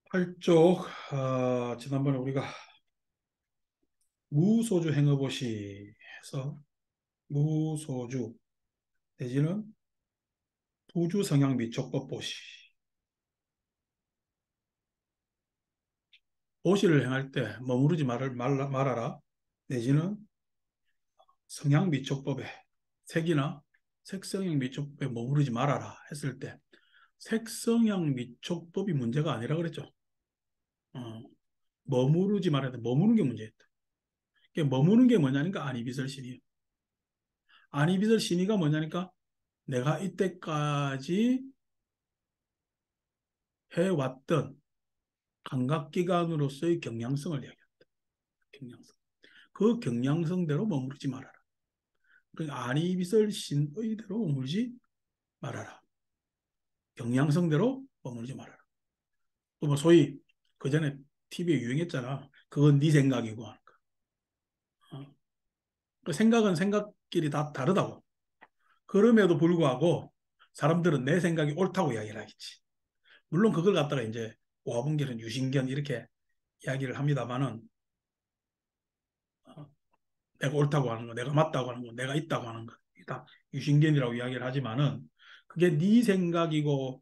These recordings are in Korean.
팔쪽 지난번에 우리가 무소주 행어보시 해서 무소주 내지는 부주 성향 미촉법 보시 보시를 행할 때 머무르지 말아라 내지는 성향 미촉법에 색이나 색성향 미촉법에 머무르지 말아라 했을 때 색성향 미촉법이 문제가 아니라 그랬죠. 어, 머무르지 말아야 돼. 머무는 게 문제였다. 머무는 게 뭐냐니까 아니비설신이에요. 아니비설신이가 뭐냐니까 내가 이때까지 해왔던 감각기관으로서의 경향성을 이야기한다. 경향성. 그 경향성대로 머무르지 말아라. 그러니까 아니비설 신의대로 머물지 말아라. 경향성대로 머물지 말아라. 또 뭐 소위 그 전에 TV에 유행했잖아. 그건 네 생각이고 하는 거. 그 생각은 생각끼리 다 다르다고. 그럼에도 불구하고 사람들은 내 생각이 옳다고 이야기를 하겠지. 물론 그걸 갖다가 이제 오화분결은 유신견 이렇게 이야기를 합니다만은 내가 옳다고 하는 거, 내가 맞다고 하는 거, 내가 있다고 하는 거, 다 유신견이라고 이야기를 하지만은 그게 네 생각이고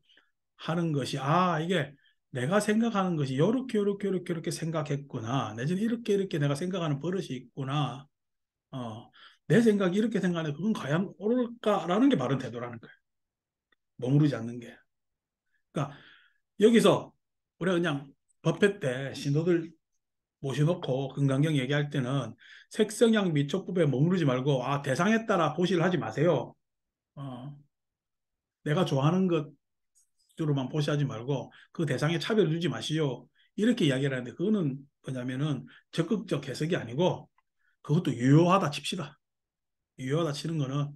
하는 것이 이게 내가 생각하는 것이 요렇게 생각했구나. 내지는 이렇게 내가 생각하는 버릇이 있구나. 어, 내 생각이 이렇게 생각하는 그건 과연 옳을까라는 게 바른 태도라는 거예요. 머무르지 않는 게. 그러니까 여기서 우리가 그냥 법회 때 신도들 모셔놓고 금강경 얘기할 때는 색성향 미촉법에 머무르지 말고 대상에 따라 보시를 하지 마세요. 어, 내가 좋아하는 것으로만 보시하지 말고 그 대상에 차별을 두지 마시오. 이렇게 이야기를 하는데 그거는 뭐냐면은 적극적 해석이 아니고 그것도 유효하다 칩시다. 유효하다 치는 거는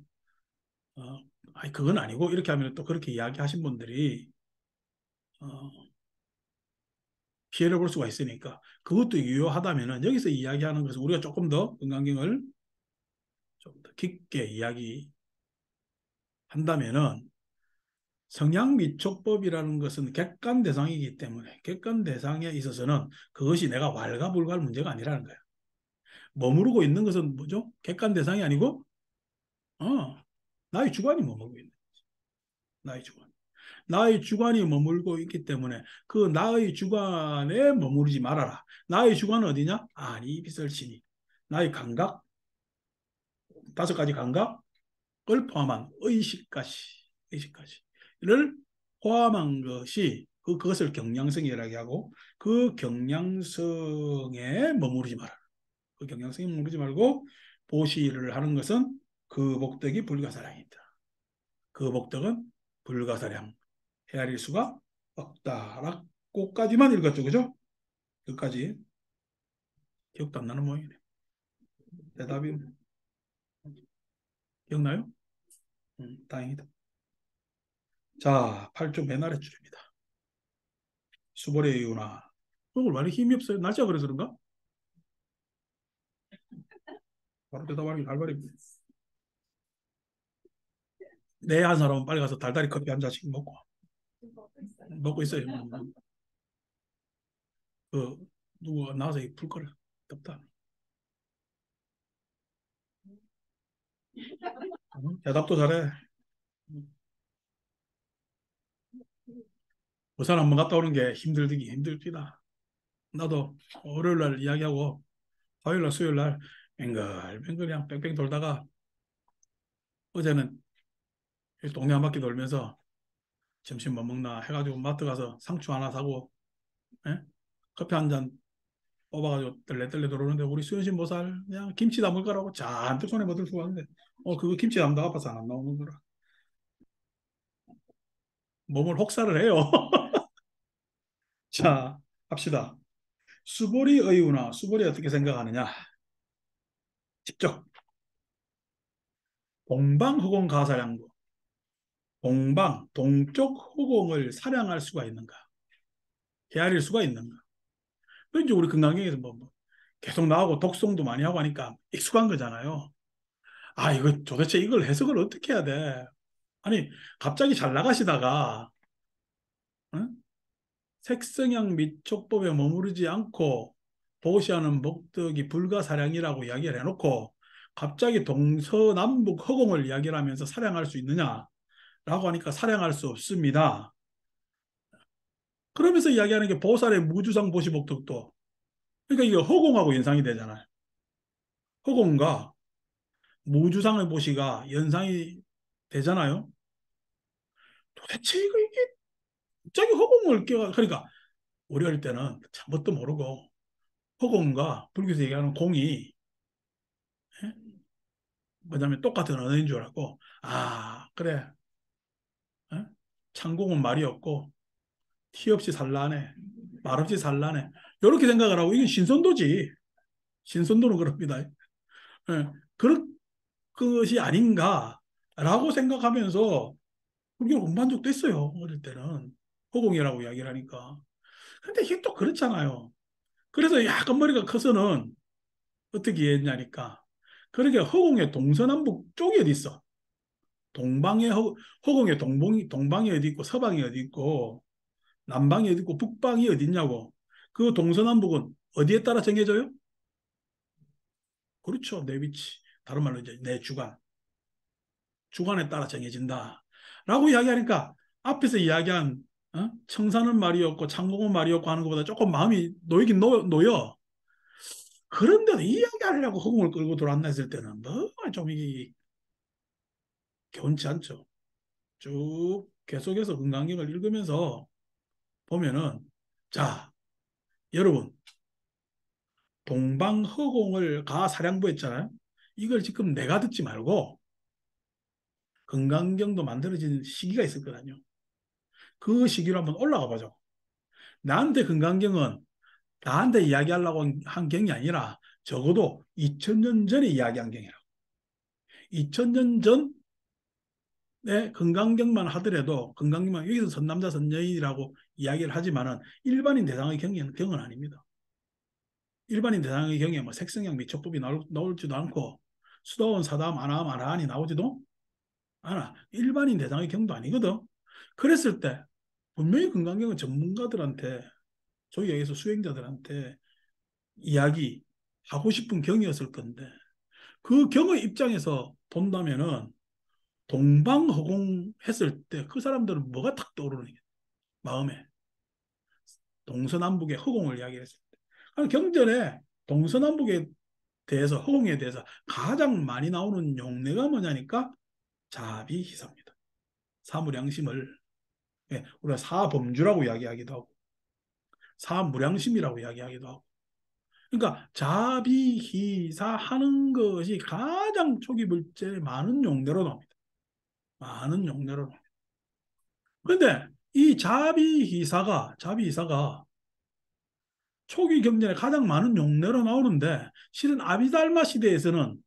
어, 아니 그건 아니고 이렇게 하면 또 그렇게 이야기하신 분들이 어, 피해를 볼 수가 있으니까 그것도 유효하다면은 여기서 이야기하는 것은 우리가 조금 더 금강경을 좀 더 깊게 이야기한다면은 성향미촉법이라는 것은 객관 대상이기 때문에 객관 대상에 있어서는 그것이 내가 왈가불가할 문제가 아니라는 거야. 머무르고 있는 것은 뭐죠? 객관 대상이 아니고 어, 나의 주관이 머무르고 있는 나의 주관. 나의 주관이 머물고 있기 때문에 그 나의 주관에 머무르지 말아라. 나의 주관은 어디냐? 아니 비설치니. 나의 감각, 다섯 가지 감각을 포함한 의식까지를 포함한 것이 그것을 경량성이라고 하고 그 경량성에 머무르지 마라. 그 경량성에 머무르지 말고 보시를 하는 것은 그 복덕이 불가사량이다. 그 복덕은 불가사량 헤아릴 수가 없다라고까지만 읽었죠, 그죠? 끝까지 기억도 안 나는 모양이네. 대답이 기억나요? 다행이다. 자, 8조 맨 아래줄입니다. 수벌의 이유나 오늘 많이 힘이 없어요. 날짜가 그래서 그런가? 바로 대답하기 발발이 내 한 사람은 빨리 가서 달달이 커피 한 잔씩 먹고 있어요. 그 누구 나와서 풀 거를 덥다. 대답도 잘해. 부산 한번 갔다 오는 게 힘들디다. 나도 월요일 날 이야기하고 화요일 날 수요일 날 뱅글뱅글 그냥 뺑뺑 돌다가 어제는 동네 한 바퀴 돌면서 점심 뭐 먹나 해가지고 마트 가서 상추 하나 사고 예? 커피 한 잔 뽑아가지고 뜰레뜰레 들어오는데 우리 수연씨 뭐살 그냥 김치 담을 거라고 잔뜩 손에 뭐 들고 왔는데 그거 김치 담다가 아파서 안 나오는 거라 몸을 혹사를 해요. 자 합시다. 수보리 의우나 수보리 어떻게 생각하느냐 직접 동방후공 가사량도 동쪽 후공을 사량할 수가 있는가 헤아릴 수가 있는가 왠지 우리 금강경에서 뭐 계속 나오고 독송도 많이 하고 하니까 익숙한 거잖아요. 이거 도대체 이걸 해석을 어떻게 해야 돼? 아니, 갑자기 잘 나가시다가, 응? 색성향 및 촉법에 머무르지 않고 보시하는 목적이 불가사량이라고 이야기를 해놓고 갑자기 동서남북 허공을 이야기를 하면서 사량할 수 있느냐라고 하니까 사량할 수 없습니다. 그러면서 이야기하는 게 보살의 무주상 보시목적도, 그러니까 이게 허공하고 연상이 되잖아요. 허공과 무주상의 보시가 연상이 되잖아요. 도대체 이게 갑자기 허공을 그러니까 우리 어릴 때는 참 뭣도 모르고 허공과 불교에서 얘기하는 공이 예? 뭐냐면 똑같은 언어인 줄 알고, 아 그래, 예? 창공은 말이 없고 티 없이 산란해, 말 없이 산란해, 이렇게 생각을 하고 이게 신선도지. 신선도는 그럽니다. 예. 그런 것이 아닌가라고 생각하면서 불교를 공부한 적도 있어요. 어릴 때는 허공이라고 이야기를 하니까. 근데 이게 또 그렇잖아요. 그래서 약간 머리가 커서는 어떻게 이해했냐니까. 그러게 허공의 동서남북 쪽이 어디 있어? 동방의 허공의 동방이 어디 있고 서방이 어디 있고 남방이 어디 있고 북방이 어디 있냐고. 그 동서남북은 어디에 따라 정해져요? 그렇죠. 내 위치. 다른 말로 이제 내 주관. 주관에 따라 정해진다. 라고 이야기하니까 앞에서 이야기한 청산은 말이었고 창공은 말이었고 하는 것보다 조금 마음이 놓이긴 놓여. 그런데도 이야기하려고 허공을 끌고 들어왔나 했을 때는 뭐가 좀 이게 개운치 않죠. 쭉 계속해서 금강경을 읽으면서 보면은, 자, 여러분, 동방허공을 가사량부 했잖아요. 이걸 지금 내가 듣지 말고 금강경도 만들어진 시기가 있을 거거든요. 그 시기로 한번 올라가 보죠. 나한테 금강경은 나한테 이야기하려고 한 경이 아니라 적어도 2000년 전에 이야기한 경이라고. 2000년 전에 금강경만 하더라도 금강경만 여기서 선남자 선여인이라고 이야기를 하지만은 일반인 대상의 경은 아닙니다. 일반인 대상의 경에 뭐 색성향 미촉법이 나올지도 않고 수도원 사다음 아나함 아라한이 나오지도 않아. 일반인 대상의 경도 아니거든. 그랬을 때 분명히 금강경은 전문가들한테, 소위 얘기해서 수행자들한테 이야기하고 싶은 경이었을 건데 그 경의 입장에서 본다면은 동방허공 했을 때 그 사람들은 뭐가 탁 떠오르는 게 마음에 동서남북의 허공을 이야기했을 때 경전에 동서남북에 대해서 허공에 대해서 가장 많이 나오는 용례가 뭐냐니까 자비희사입니다. 사무량심을, 예, 우리가 사범주라고 이야기하기도 하고 사무량심이라고 이야기하기도 하고, 그러니까 자비희사 하는 것이 가장 초기 물질에 많은 용례로 나옵니다. 많은 용례로 나옵니다. 그런데 이 자비희사가 초기 경전에 가장 많은 용례로 나오는데 실은 아비달마 시대에서는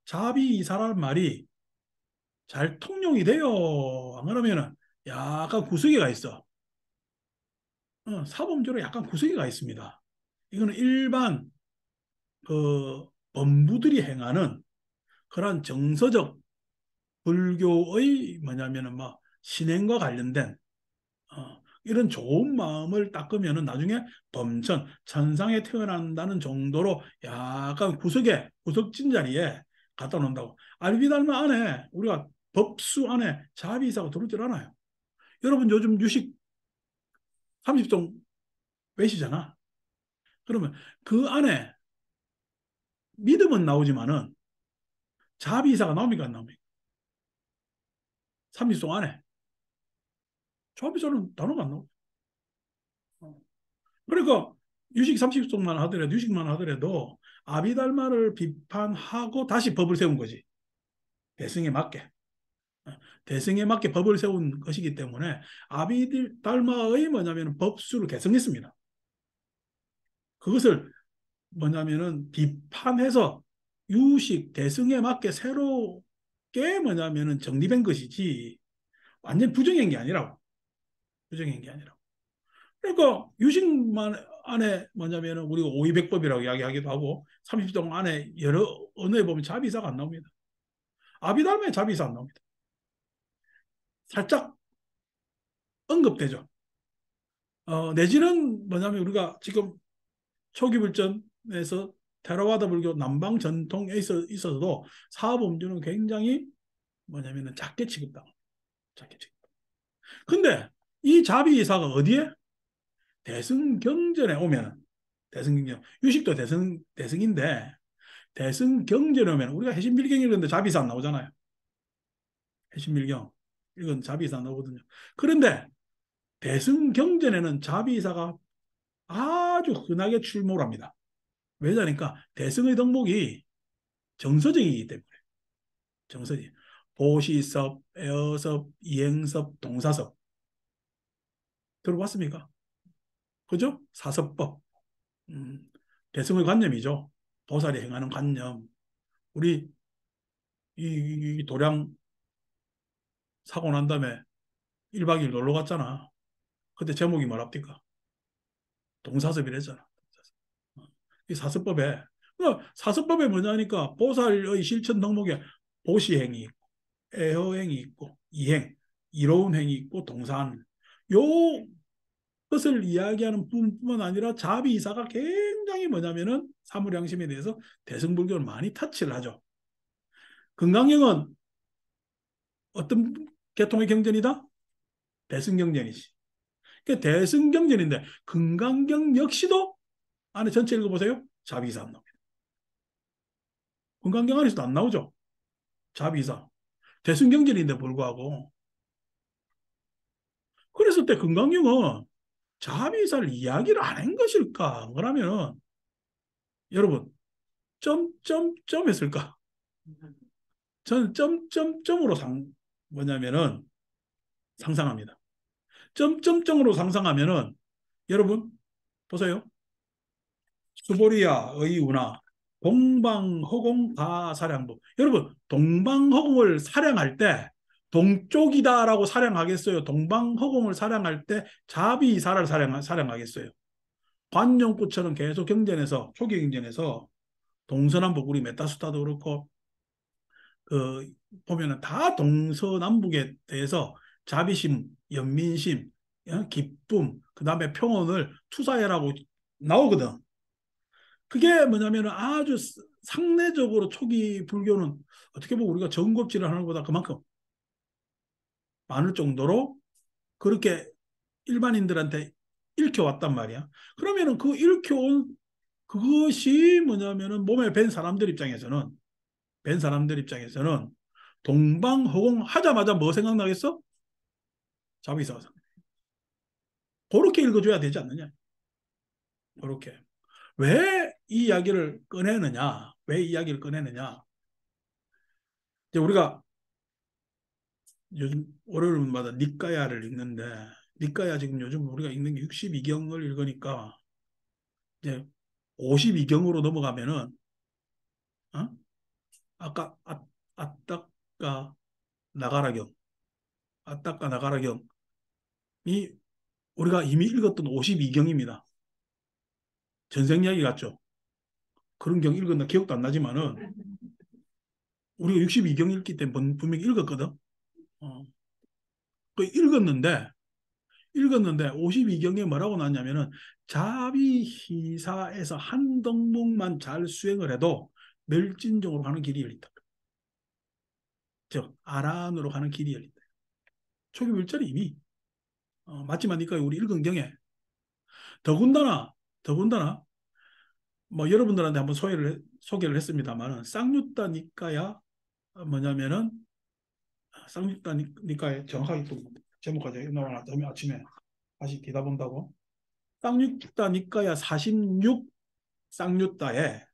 자비희사라는 말이 잘 통용이 돼요. 안 그러면은 약간 구석이가 있어. 사범주로 약간 구석이가 있습니다. 이거는 일반 그 범부들이 행하는 그런 정서적 불교의 뭐냐면은 뭐 신행과 관련된 이런 좋은 마음을 닦으면은 나중에 범천 천상에 태어난다는 정도로 약간 구석진 자리에 갖다 놓는다고. 알비달마 안에 우리가 법수 안에 자비이사가 들어오질 않아요. 여러분 요즘 유식 30종 외시잖아. 그러면 그 안에 믿음은 나오지만은 자비이사가 나옵니까 안 나옵니까? 30종 안에 자비이사는 단어가 안 나와. 그러니까 유식 30종만 하더라도 유식만 하더라도 아비달마를 비판하고 다시 법을 세운 거지. 대승에 맞게. 대승에 맞게 법을 세운 것이기 때문에 아비달마의 뭐냐면 법수를 개성했습니다. 그것을 뭐냐면은 비판해서 유식 대승에 맞게 새롭게 뭐냐면은 정립한 것이지 완전 부정한 게 아니라고. 부정한 게 아니라고. 그러니까 유식만 안에 뭐냐면은 우리가 오이백법이라고 이야기하기도 하고 30종 안에 여러 언어에 보면 자비사가 안 나옵니다. 아비달마에 자비사 안 나옵니다. 살짝 언급되죠. 내지는 뭐냐면 우리가 지금 초기 불전에서 테라와다 불교 남방 전통에 있어서도 사법음주는 굉장히 뭐냐면은 작게 취급당합니다. 작게 취급. 근데 이 자비이사가 어디에? 대승경전에 오면은 대승경전 유식도 대승인데 대승경전에 오면 우리가 해신밀경 읽는데 자비이사 안 나오잖아요. 해신밀경 이건 자비이사 안 나오거든요. 그런데 대승경전에는 자비이사가 아주 흔하게 출몰 합니다. 왜냐니까 대승의 덕목이 정서적이기 때문에. 정서지. 보시섭, 에어섭, 이행섭, 동사섭. 들어봤습니까? 그죠? 사섭법. 음, 대승의 관념이죠. 보살이 행하는 관념. 우리 이 도량 사고 난 다음에 1박 2일 놀러 갔잖아. 그때 제목이 뭐랍니까? 동사섭이랬잖아. 이 사섭법에 사섭법에 뭐냐니까 보살의 실천 덕목에 보시행이 있고 애허행이 있고 이행, 이로운 행이 있고 동사하는 요 것을 이야기하는 뿐만 아니라 자비이사가 굉장히 뭐냐면은 사물양심에 대해서 대승불교를 많이 터치를 하죠. 금강경은 어떤 계통의 경전이다? 대승경전이지. 그러니까 대승경전인데 금강경 역시도 안에 전체 읽어보세요. 자비이사 안 나옵니다. 금강경 안에서도 안 나오죠. 자비이사. 대승경전인데 불구하고 그랬을 때 금강경은 자비이사를 이야기를 안 한 것일까? 그러면 여러분 점점점 했을까? 저는 점점점으로 뭐냐면은 상상합니다. 점점점으로 상상하면은 여러분 보세요. 수보리아의 운하 동방허공 다사량부. 여러분 동방허공을 사량할 때 동쪽이다라고 사량하겠어요? 동방허공을 사량할 때 자비이사를 사량하겠어요? 관용구처럼 계속 경전에서 초기 경전에서 동서남북 우리 메타수타도 그렇고 그 보면은 다 동서남북에 대해서 자비심, 연민심, 기쁨, 그 다음에 평온을 투사해라고 나오거든. 그게 뭐냐면은 아주 상대적으로 초기 불교는 어떻게 보면 우리가 정겁질을 하는 것보다 그만큼 많을 정도로 그렇게 일반인들한테 읽혀왔단 말이야. 그러면은 그 읽혀온 그것이 뭐냐면은 몸에 뵌 사람들 입장에서는 동방허공 하자마자 뭐 생각나겠어? 자비사상. 그렇게 읽어줘야 되지 않느냐? 그렇게. 왜 이 이야기를 꺼내느냐? 왜 이 이야기를 꺼내느냐? 이제 우리가 요즘 월요일마다 니까야를 읽는데 니까야 지금 요즘 우리가 읽는 게 62경을 읽으니까 이제 52경으로 넘어가면은 어? 아까 아따까 나가라경 아따까 나가라경이 우리가 이미 읽었던 52경입니다. 전생 이야기 같죠? 그런 경 읽었나 기억도 안 나지만은 우리가 62경 읽기 때문에 분명히 읽었거든. 어. 그 읽었는데 52경에 뭐라고 나왔냐면은 자비희사에서 한 덕목만 잘 수행을 해도 멸진정으로 가는 길이 열린다. 즉 아란으로 가는 길이 열린다. 초기 물절이 이미 맞지만 니까 우리 읽은 경에 더군다나 뭐 여러분들한테 한번 소개를 했습니다만은 쌍유따 니까야 뭐냐면은 쌍유따 니까의 정확하게 또 제목까지 나와놨다면 아침에 다시 뒤다본다고 쌍유따 니까야 46 쌍유따에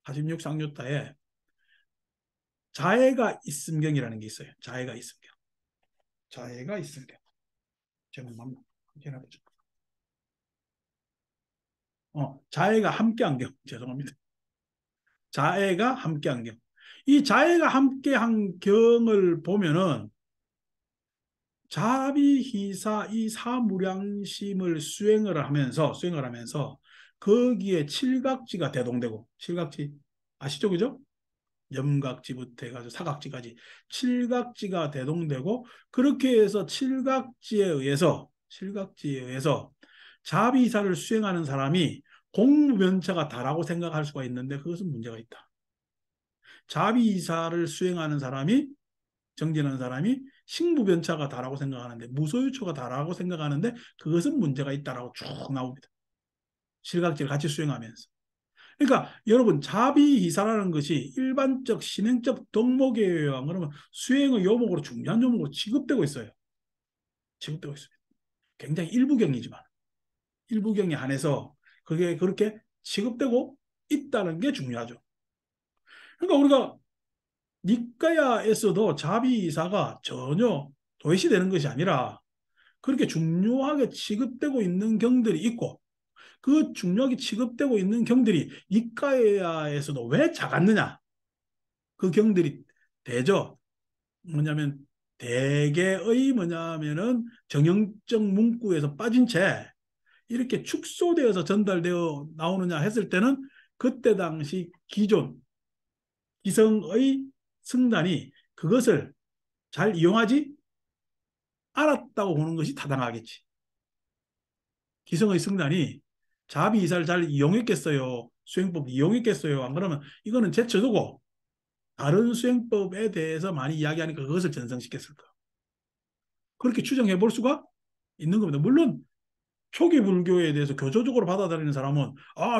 46 쌍유따에 자애가 있음경이라는 게 있어요. 자애가 있음경 제목만 해놔보죠. 자애가 함께한 경 죄송합니다. 자애가 함께한 경. 이 자애가 함께한 경을 보면은 자비희사 이 사무량심을 수행을 하면서 거기에 칠각지가 대동되고 칠각지 아시죠, 그죠? 염각지부터 해가지고 사각지까지 칠각지가 대동되고 그렇게 해서 칠각지에 의해서 실각지에 의해서 자비이사를 수행하는 사람이 공무변차가 다라고 생각할 수가 있는데 그것은 문제가 있다. 자비이사를 수행하는 사람이 정진하는 사람이 식무변차가 다라고 생각하는데 무소유초가 다라고 생각하는데 그것은 문제가 있다라고 쭉 나옵니다. 실각지를 같이 수행하면서. 그러니까 여러분 자비이사라는 것이 일반적 신행적 덕목이에요. 그러면 수행의 요목으로 중요한 요목으로 취급되고 있어요. 취급되고 있습니다. 굉장히 일부경이지만 일부경에 한해서 그게 그렇게 취급되고 있다는 게 중요하죠. 그러니까 우리가 니까야에서도 자비이사가 전혀 도외시되는 것이 아니라 그렇게 중요하게 취급되고 있는 경들이 있고 그 중요하게 취급되고 있는 경들이 니까야에서도 왜 작았느냐? 그 경들이 대저 뭐냐면 대개의 뭐냐면은 정형적 문구에서 빠진 채 이렇게 축소되어서 전달되어 나오느냐 했을 때는 그때 당시 기존 기성의 승단이 그것을 잘 이용하지 않았다고 보는 것이 타당하겠지. 기성의 승단이 자비이사를 잘 이용했겠어요? 수행법 이용했겠어요? 안 그러면 이거는 제쳐두고 다른 수행법에 대해서 많이 이야기하니까 그것을 전승시켰을까? 그렇게 추정해 볼 수가 있는 겁니다. 물론 초기 불교에 대해서 교조적으로 받아들이는 사람은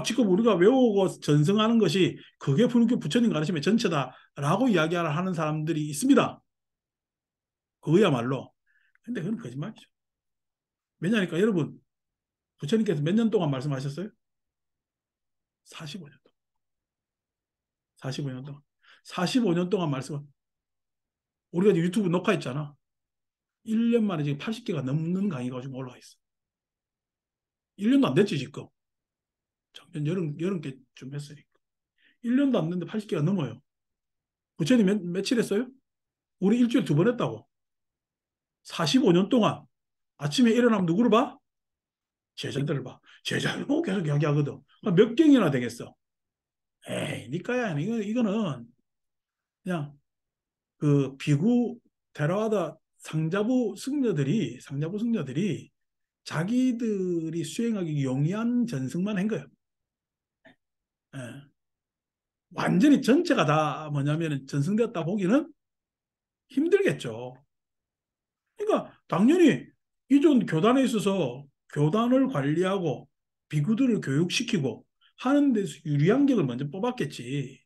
지금 우리가 외우고 전승하는 것이 그게 불교 부처님 가르침의 전체다라고 이야기를 하는 사람들이 있습니다. 그거야말로. 근데 그건 거짓말이죠. 왜냐니까 여러분 부처님께서 몇 년 동안 말씀하셨어요? 45년 동안. 45년 동안. 45년 동안 말씀. 우리가 유튜브 녹화했잖아. 1년 만에 지금 80개가 넘는 강의가 지금 올라와 있어. 1년도 안 됐지 지금. 작년 여름께좀 했으니까. 1년도 안 됐는데 80개가 넘어요. 부처님 며칠 했어요? 우리 일주일 2번 했다고. 45년 동안 아침에 일어나면 누구를 봐? 제자들을 봐. 제자를 보고 계속 이야기하거든. 몇 경이나 되겠어? 에이, 니까야. 이거는 그냥 그 비구 테라와다 상자부 승려들이 자기들이 수행하기 용이한 전승만 한 거예요. 예. 완전히 전체가 다 뭐냐면 전승되었다 보기는 힘들겠죠. 그러니까 당연히 기존 교단에 있어서 교단을 관리하고 비구들을 교육시키고 하는 데서 유리한 격을 먼저 뽑았겠지.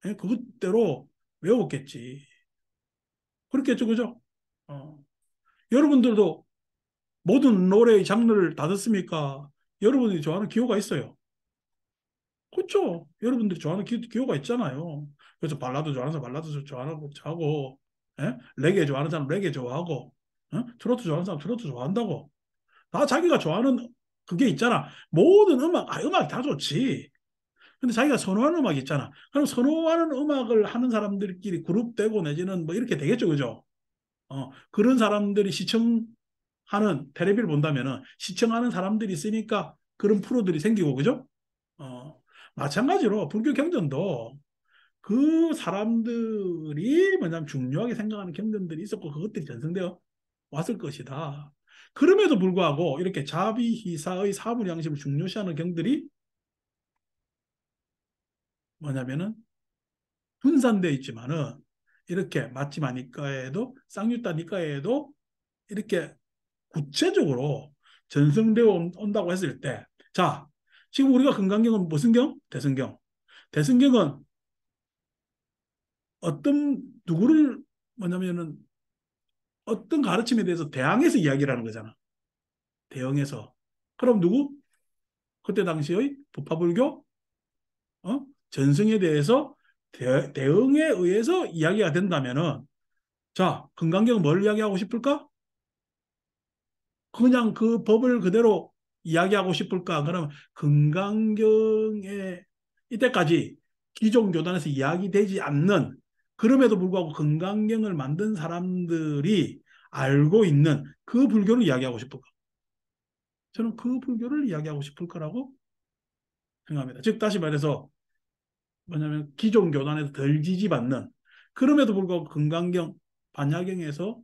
예? 그것대로 외웠겠지. 그렇겠죠, 그죠? 어. 여러분들도 모든 노래의 장르를 다 듣습니까? 여러분이 좋아하는 기호가 있어요. 그렇죠? 여러분들이 좋아하는 기호가 있잖아요. 그래서 발라드 좋아하는 사람 발라드 좋아하고, 예? 레게 좋아하는 사람 레게 좋아하고, 트로트 좋아하는 사람 트로트 좋아한다고. 다 자기가 좋아하는 그게 있잖아. 모든 음악 다 좋지. 근데 자기가 선호하는 음악이 있잖아. 그럼 선호하는 음악을 하는 사람들끼리 그룹되고 내지는 뭐 이렇게 되겠죠, 그죠? 그런 사람들이 시청하는 텔레비를 본다면은 시청하는 사람들이 있으니까 그런 프로들이 생기고, 그죠? 어, 마찬가지로 불교 경전도 그 사람들이 뭐냐면 중요하게 생각하는 경전들이 있었고 그것들이 전승되어 왔을 것이다. 그럼에도 불구하고 이렇게 자비희사의 사물양심을 중요시하는 경들이 뭐냐면은 분산되어 있지만은 이렇게 마치마 니까에도 쌍유타 니까에도 이렇게 구체적으로 전승되어 온다고 했을 때, 자, 지금 우리가 금강경은 무슨 경? 대승경. 대승경은 어떤 누구를 뭐냐면은 어떤 가르침에 대해서 대항해서 이야기를 하는 거잖아. 대응해서. 그럼 누구? 그때 당시의 부파불교 전승에 대해서 대응에 의해서 이야기가 된다면은 자, 금강경은 뭘 이야기하고 싶을까? 그냥 그 법을 그대로 이야기하고 싶을까? 그러면 금강경에 이때까지 기존 교단에서 이야기되지 않는 그럼에도 불구하고 금강경을 만든 사람들이 알고 있는 그 불교를 이야기하고 싶을까? 저는 그 불교를 이야기하고 싶을 거라고 생각합니다. 즉 다시 말해서 뭐냐면 기존 교단에서 덜 지지받는 그럼에도 불구하고 금강경 반야경에서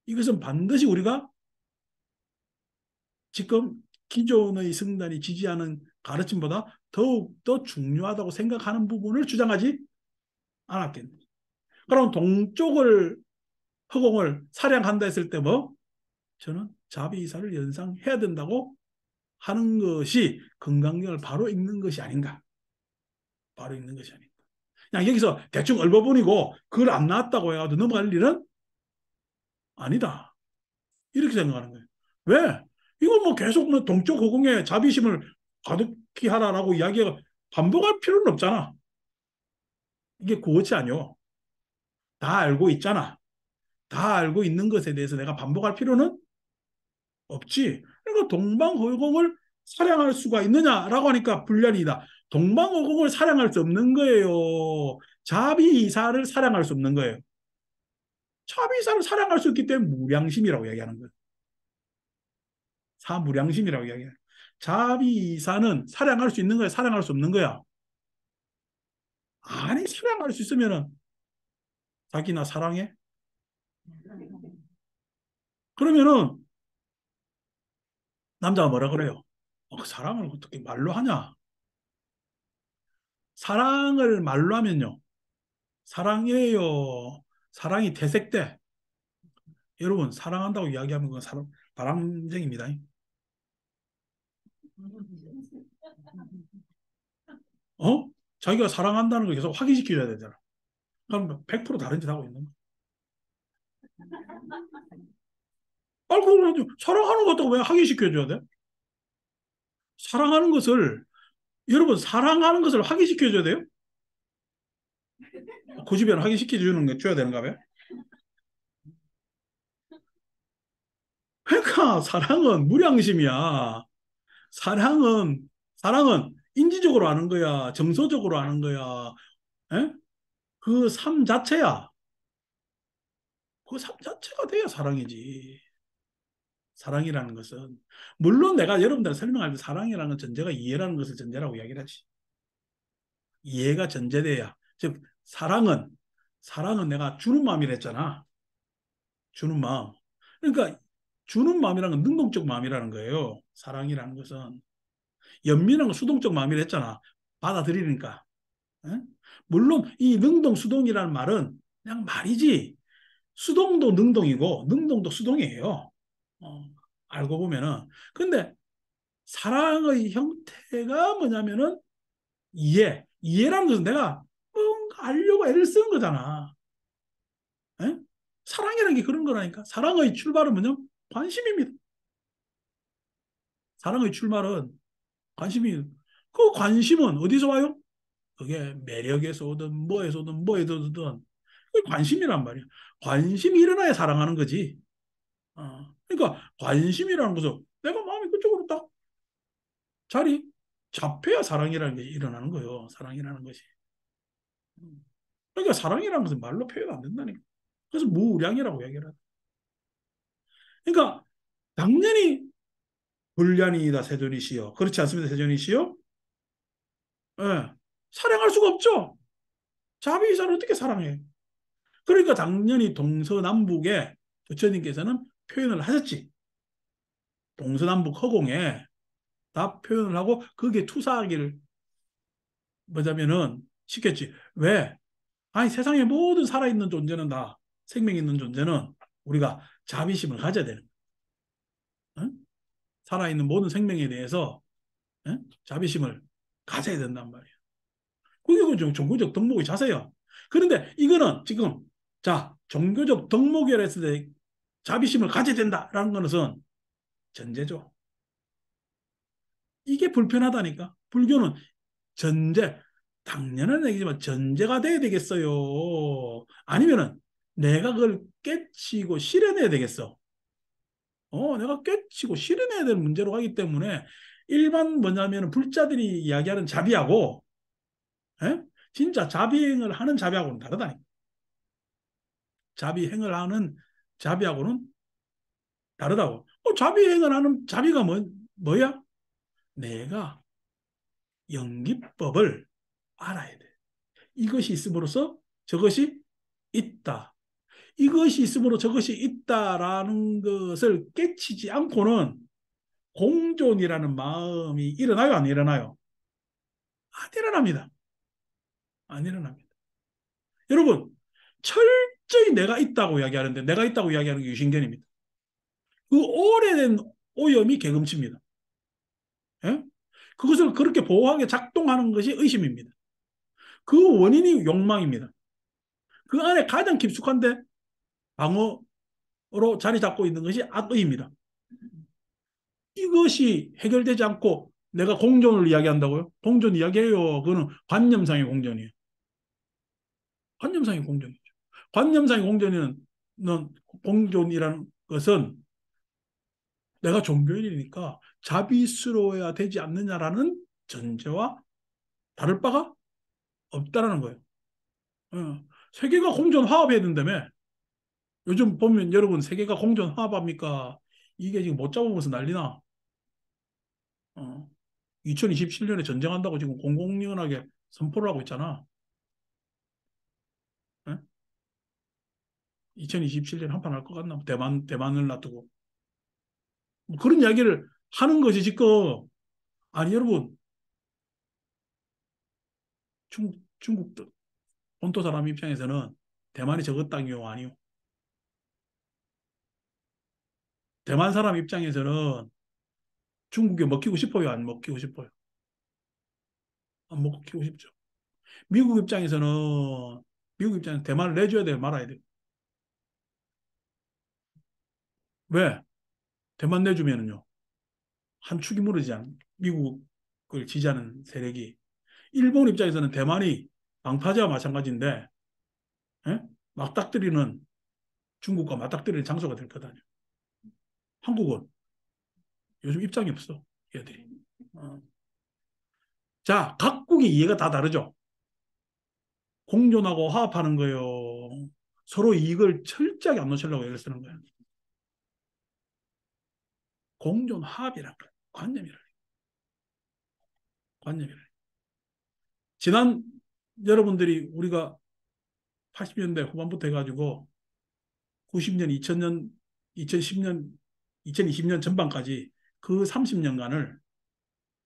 이것은 반드시 우리가 지금 기존의 성단이 지지하는 가르침보다 더욱 더 중요하다고 생각하는 부분을 주장하지 않았겠네. 그럼 동쪽을 허공을 사냥한다 했을 때 뭐? 저는 자비이사를 연상해야 된다고 하는 것이 건강경을 바로 읽는 것이 아닌가. 바로 읽는 것이 아닌가. 그냥 여기서 대충 얼버무리고 글 안 나왔다고 해가지고 넘어갈 일은 아니다. 이렇게 생각하는 거예요. 왜? 이건 뭐 계속 뭐 동쪽 허공에 자비심을 가득히 하라라고 이야기가 반복할 필요는 없잖아. 이게 구어치 아니오. 다 알고 있잖아. 다 알고 있는 것에 대해서 내가 반복할 필요는 없지. 그러니까 동방허공을 사랑할 수가 있느냐라고 하니까 불련이다. 동방허공을 사랑할 수 없는 거예요. 자비이사를 사랑할 수 없는 거예요. 자비이사를 사랑할 수 있기 때문에 무량심이라고 얘기하는 거예요. 사무량심이라고 이야기해요. 자비이사는 사랑할 수 있는 거야, 사랑할 수 없는 거야? 아니, 사랑할 수 있으면은 자기 나 사랑해? 그러면은 남자가 뭐라 그래요? 사랑을 어떻게 말로 하냐? 사랑을 말로 하면요. 사랑해요. 사랑이 퇴색돼. 여러분, 사랑한다고 이야기하면 그건 바람쟁입니다. 어? 자기가 사랑한다는 걸 계속 확인시켜줘야 되잖아. 그럼 100% 다른 짓 하고 있는 거야. 그걸 사랑하는 것도 왜 확인시켜줘야 돼? 사랑하는 것을, 여러분, 사랑하는 것을 확인시켜줘야 돼요? 그 집에는 확인시켜주는 게 줘야 되는가 봐요? 그러니까 사랑은 무량심이야. 사랑은, 사랑은 인지적으로 하는 거야. 정서적으로 하는 거야. 에? 그 삶 자체야. 그 삶 자체가 돼야 사랑이지. 사랑이라는 것은. 물론 내가 여러분들 설명할 때 사랑이라는 건 전제가 이해라는 것을 전제라고 이야기를 하지. 이해가 전제돼야. 즉, 사랑은 내가 주는 마음이라 했잖아. 주는 마음. 그러니까 주는 마음이라는 건 능동적 마음이라는 거예요. 사랑이라는 것은. 연민한 건 수동적 마음이라 했잖아. 받아들이니까. 에? 물론 이 능동, 수동이라는 말은 그냥 말이지. 수동도 능동이고 능동도 수동이에요. 어, 알고 보면은. 근데 사랑의 형태가 뭐냐면은 이해라는 것은 내가 뭔가 알려고 애를 쓰는 거잖아. 에? 사랑이라는 게 그런 거라니까. 사랑의 출발은 뭐냐? 관심입니다. 사랑의 출발은 관심이, 그 관심은 어디서 와요? 그게 매력에서 오든 뭐에서 오든 뭐에서 오든 그게 관심이란 말이야. 관심이 일어나야 사랑하는 거지. 그러니까 관심이라는 것은 내가 마음이 그쪽으로 딱 자리 잡혀야 사랑이라는 게 일어나는 거예요. 사랑이라는 것이. 그러니까 사랑이라는 것은 말로 표현 안 된다니까. 그래서 무량이라고 얘기를 하다. 그러니까 당연히 불량이다 세존이시여. 그렇지 않습니다 세존이시여? 예. 사랑할 수가 없죠. 자비이사를 어떻게 사랑해? 그러니까 당연히 동서남북에 부처님께서는 표현을 하셨지. 동서남북 허공에 다 표현을 하고 거기에 투사하기를 뭐냐면은 시켰지. 왜? 아니 세상의 모든 살아있는 존재는 다 생명 있는 존재는 우리가 자비심을 가져야 되는 거야. 응? 살아있는 모든 생명에 대해서 응? 자비심을 가져야 된단 말이야. 그게 그 종교적 덕목의 자세야. 그런데 이거는 지금 자 종교적 덕목이라 했을 때 자비심을 가져야 된다라는 것은 전제죠. 이게 불편하다니까. 불교는 전제, 당연한 얘기지만 전제가 돼야 되겠어요. 아니면은 내가 그걸 깨치고 실현해야 되겠어. 내가 깨치고 실현해야 되는 문제로 가기 때문에 일반 뭐냐면 불자들이 이야기하는 자비하고 에? 진짜 자비행을 하는 자비하고는 다르다니까. 자비행을 하는 자비하고는 다르다고. 자비행을 하는 자비가 뭐야? 내가 연기법을 알아야 돼. 이것이 있음으로써 저것이 있다. 이것이 있으므로 저것이 있다라는 것을 깨치지 않고는 공존이라는 마음이 일어나요, 안 일어나요? 안 일어납니다. 안 일어납니다. 여러분, 철저히 내가 있다고 이야기하는데 내가 있다고 이야기하는 게 유신견입니다. 그 오래된 오염이 개금치입니다. 예? 그것을 그렇게 보호하게 작동하는 것이 의심입니다. 그 원인이 욕망입니다. 그 안에 가장 깊숙한데 방어로 자리 잡고 있는 것이 악의입니다. 이것이 해결되지 않고 내가 공존을 이야기한다고요? 공존 이야기해요. 그거는 관념상의 공존이에요. 관념상의 공존이죠. 관념상의 공존은 공존이라는 것은 내가 종교인이니까 자비스러워야 되지 않느냐라는 전제와 다를 바가 없다라는 거예요. 어. 세계가 공존 화합해야 된다며. 요즘 보면 여러분 세계가 공존 화합합니까? 이게 지금 못 잡아먹어서 난리나. 어. 2027년에 전쟁한다고 지금 공공연하게 선포를 하고 있잖아. 예? 2027년 한판 할 것 같나? 대만을 놔두고. 뭐 그런 이야기를 하는 것이 지금, 아니, 여러분, 중국 본토 사람 입장에서는 대만이 저것 땅이요, 아니요. 대만 사람 입장에서는 중국에 먹히고 싶어요, 안 먹히고 싶어요? 안 먹히고 싶죠. 미국 입장에서는, 미국 입장에서 대만을 내줘야 돼요, 말아야 돼요. 왜? 대만 내주면은요, 한 축이 무너지지 않아요. 미국을 지지하는 세력이. 일본 입장에서는 대만이 방파제와 마찬가지인데, 예? 맞닥뜨리는 중국과 맞닥뜨리는 장소가 될 거다요. 한국은 요즘 입장이 없어, 얘들이. 어. 자, 각국의 이해가 다 다르죠. 공존하고 화합하는 거요. 서로 이익을 철저하게 안 놓치려고 애를 쓰는 거예요. 공존 화합이란 거예요. 관념이라. 지난 여러분들이 우리가 80년대 후반부터 해가지고 90년, 2000년, 2010년, 2020년 전반까지 그 30년간을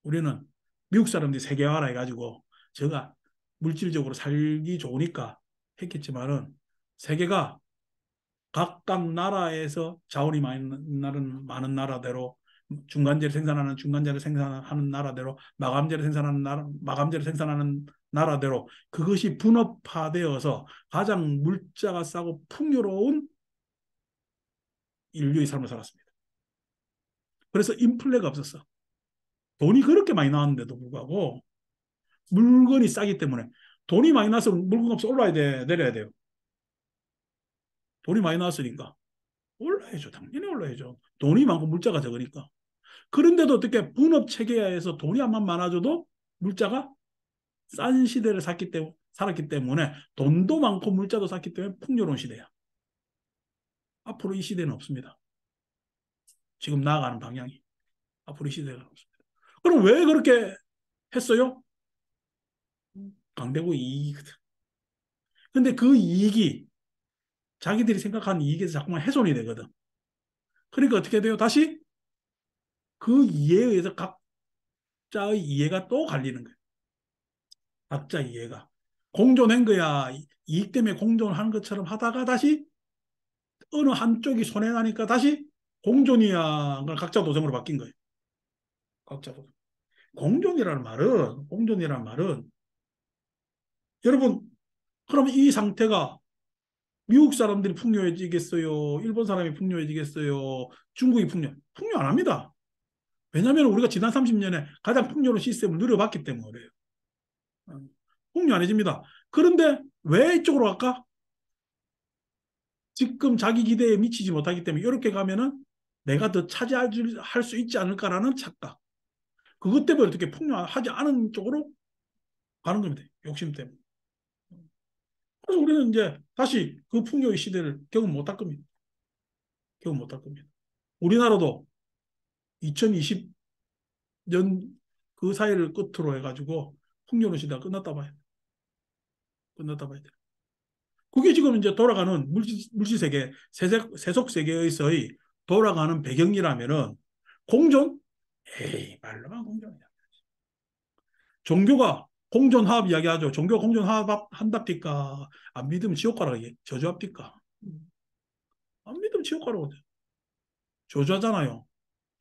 우리는 미국 사람들이 세계화라 해가지고 제가 물질적으로 살기 좋으니까 했겠지만은 세계가 각각 나라에서 자원이 많은 나라대로 중간재를 생산하는 중간재를 생산하는 나라대로 마감재를 생산하는 마감재를 생산하는 나라대로 그것이 분업화되어서 가장 물자가 싸고 풍요로운 인류의 삶을 살았습니다. 그래서 인플레가 없었어. 돈이 그렇게 많이 나왔는데도 불구하고 물건이 싸기 때문에 돈이 많이 나서 물건값이 올라야 돼, 내려야 돼요. 돈이 많이 나왔으니까 올라야죠. 당연히 올라야죠. 돈이 많고 물자가 적으니까. 그런데도 어떻게 분업 체계하에서 돈이 한만 많아져도 물자가 싼 시대를 살았기 때문에 돈도 많고 물자도 쌌기 때문에 풍요로운 시대야. 앞으로 이 시대는 없습니다. 지금 나아가는 방향이. 앞으로 이 시대가 없습니다. 그럼 왜 그렇게 했어요? 강대국의 이익이거든. 근데 그 이익이 자기들이 생각하는 이익에서 자꾸만 훼손이 되거든. 그러니까 어떻게 돼요? 다시 그 이해에 의해서 각자의 이해가 또 갈리는 거예요. 각자 이해가. 공존한 거야. 이익 때문에 공존하는 것처럼 하다가 다시 어느 한쪽이 손해나니까 다시 공존이야. 그걸 각자 도생으로 바뀐 거예요. 각자 도생. 공존이라는 말은 여러분, 그럼 이 상태가 미국 사람들이 풍요해지겠어요? 일본 사람이 풍요해지겠어요? 중국이 풍요 안 합니다. 왜냐하면 우리가 지난 30년에 가장 풍요로운 시스템을 누려봤기 때문에 그래요. 풍요 안 해집니다. 그런데 왜 이쪽으로 갈까? 지금 자기 기대에 미치지 못하기 때문에 이렇게 가면은 내가 더 차지할 수 있지 않을까라는 착각. 그것 때문에 어떻게 풍요하지 않은 쪽으로 가는 겁니다. 욕심 때문에. 그래서 우리는 이제 다시 그 풍요의 시대를 경험 못할 겁니다. 경험 못할 겁니다. 우리나라도 2020년 그 사이를 끝으로 해가지고 풍요로운 시대가 끝났다 봐야 돼. 끝났다 봐야 돼. 그게 지금 이제 돌아가는 물질 세계, 세속 세계에서의 돌아가는 배경이라면은 공존? 에이, 말로만 공정이야. 종교가 공존화합 이야기하죠. 종교 공존화합 한답니까? 안 믿으면 지옥 가라고 저주합니까? 안 믿으면 지옥 가라고 저주하잖아요.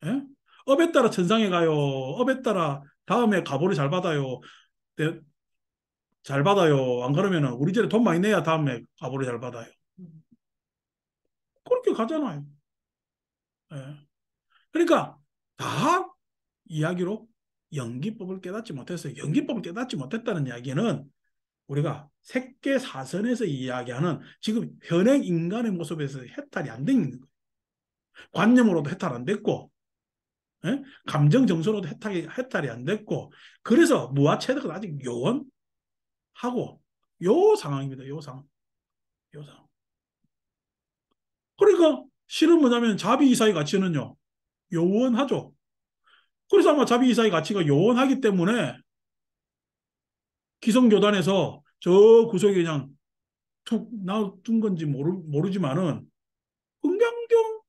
예? 업에 따라 천상에 가요. 업에 따라 다음에 가보를 잘 받아요. 네, 잘 받아요. 안 그러면은 우리 집에 돈 많이 내야 다음에 가보를 잘 받아요. 그렇게 가잖아요. 예. 그러니까 다 이야기로 연기법을 깨닫지 못했어요. 연기법을 깨닫지 못했다는 이야기는 우리가 색계사선에서 이야기하는 지금 현행 인간의 모습에서 해탈이 안 되는 거예요. 관념으로도 해탈 안 됐고, 예? 감정 정서로도 해탈이 안 됐고, 그래서 무아체득은 아직 요원하고 요 상황입니다. 요 상황. 요 상황. 그러니까 실은 뭐냐면 자비이사의 가치는요. 요원하죠. 그래서 아마 자비이사의 가치가 요원하기 때문에 기성교단에서 저 구석에 그냥 툭 놔둔 건지 모르지만은 은강경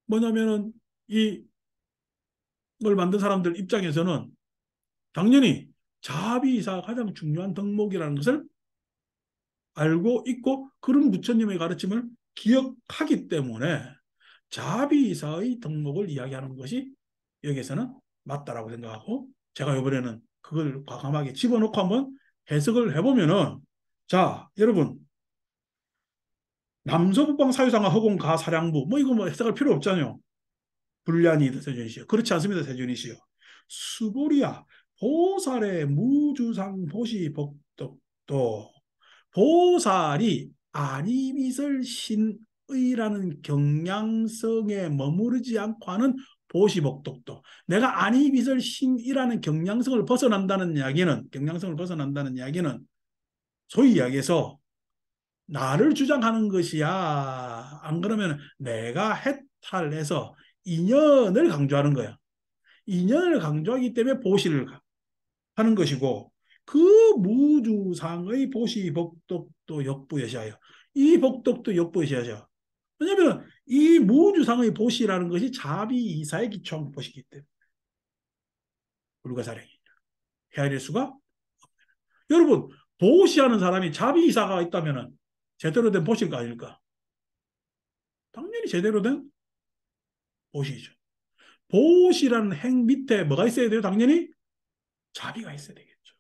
뭐냐면은 이 걸 만든 사람들 입장에서는 당연히 자비이사가 가장 중요한 덕목이라는 것을 알고 있고 그런 부처님의 가르침을 기억하기 때문에 자비이사의 덕목을 이야기하는 것이 여기에서는 맞다라고 생각하고 제가 이번에는 그걸 과감하게 집어넣고 한번 해석을 해보면은 자 여러분 남서북방 사유상하 허공가 사량부 뭐 이거 뭐 해석할 필요 없잖아요. 불량이다 세준이 씨요. 그렇지 않습니다 세준이 씨요. 수보리야 보살의 무주상 보시 복덕도 보살이 아니미설 신의라는 경향성에 머무르지 않고 하는 보시복독도 내가 아니미설 신이라는 경향성을 벗어난다는 이야기는 경향성을 벗어난다는 이야기는 소위 이야기해서 나를 주장하는 것이야. 안 그러면 내가 해탈해서 인연을 강조하는 거야. 인연을 강조하기 때문에 보시를 하는 것이고 그 무주상의 보시 복덕도 역부여시하여 이 복덕도 역부여시하여 왜냐하면 이 무주상의 보시라는 것이 자비이사에 기초한 보시기 때문에 불가사량이 헤아릴 수가 여러분 보시하는 사람이 자비이사가 있다면 제대로 된 보시가 아닐까? 당연히 제대로 된 보시죠. 보시라는 행 밑에 뭐가 있어야 돼요? 당연히 자비가 있어야 되겠죠.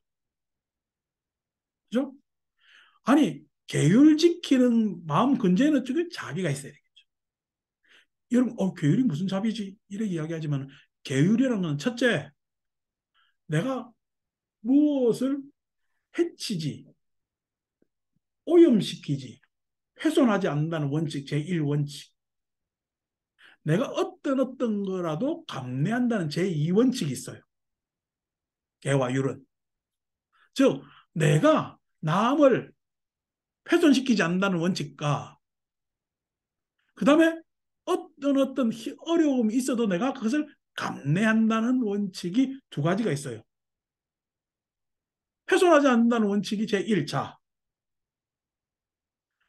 그죠? 아니 계율 지키는 마음 근저에는 쪽에 자비가 있어야 되겠죠. 여러분, 계율이 무슨 자비지? 이렇게 이야기하지만 계율이라는 건 첫째, 내가 무엇을 해치지, 오염시키지, 훼손하지 않는다는 원칙, 제1원칙. 내가 어떤 거라도 감내한다는 제2원칙이 있어요. 개와 율은. 즉, 내가 남을 훼손시키지 않는다는 원칙과 그 다음에 어떤 어려움이 있어도 내가 그것을 감내한다는 원칙이 두 가지가 있어요. 훼손하지 않는다는 원칙이 제1자,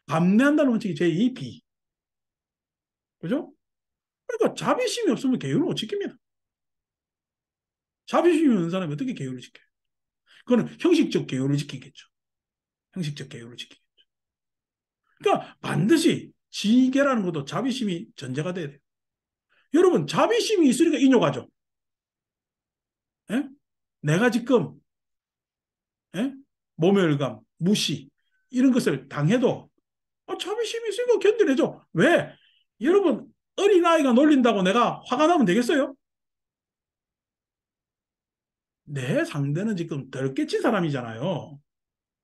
감내한다는 원칙이 제2비. 그죠? 그러니까 자비심이 없으면 계율을 못 지킵니다. 자비심이 없는 사람이 어떻게 계율을 지켜요? 그거는 형식적 계율을 지키겠죠. 형식적 계율을 지키겠죠. 그러니까 반드시 지계라는 것도 자비심이 전제가 돼야 돼요. 여러분 자비심이 있으니까 인욕하죠. 예? 내가 지금 예? 모멸감, 무시 이런 것을 당해도 자비심이 있으니까 견뎌내죠. 왜? 여러분 어린아이가 놀린다고 내가 화가 나면 되겠어요? 내 상대는 지금 덜 깨친 사람이잖아요.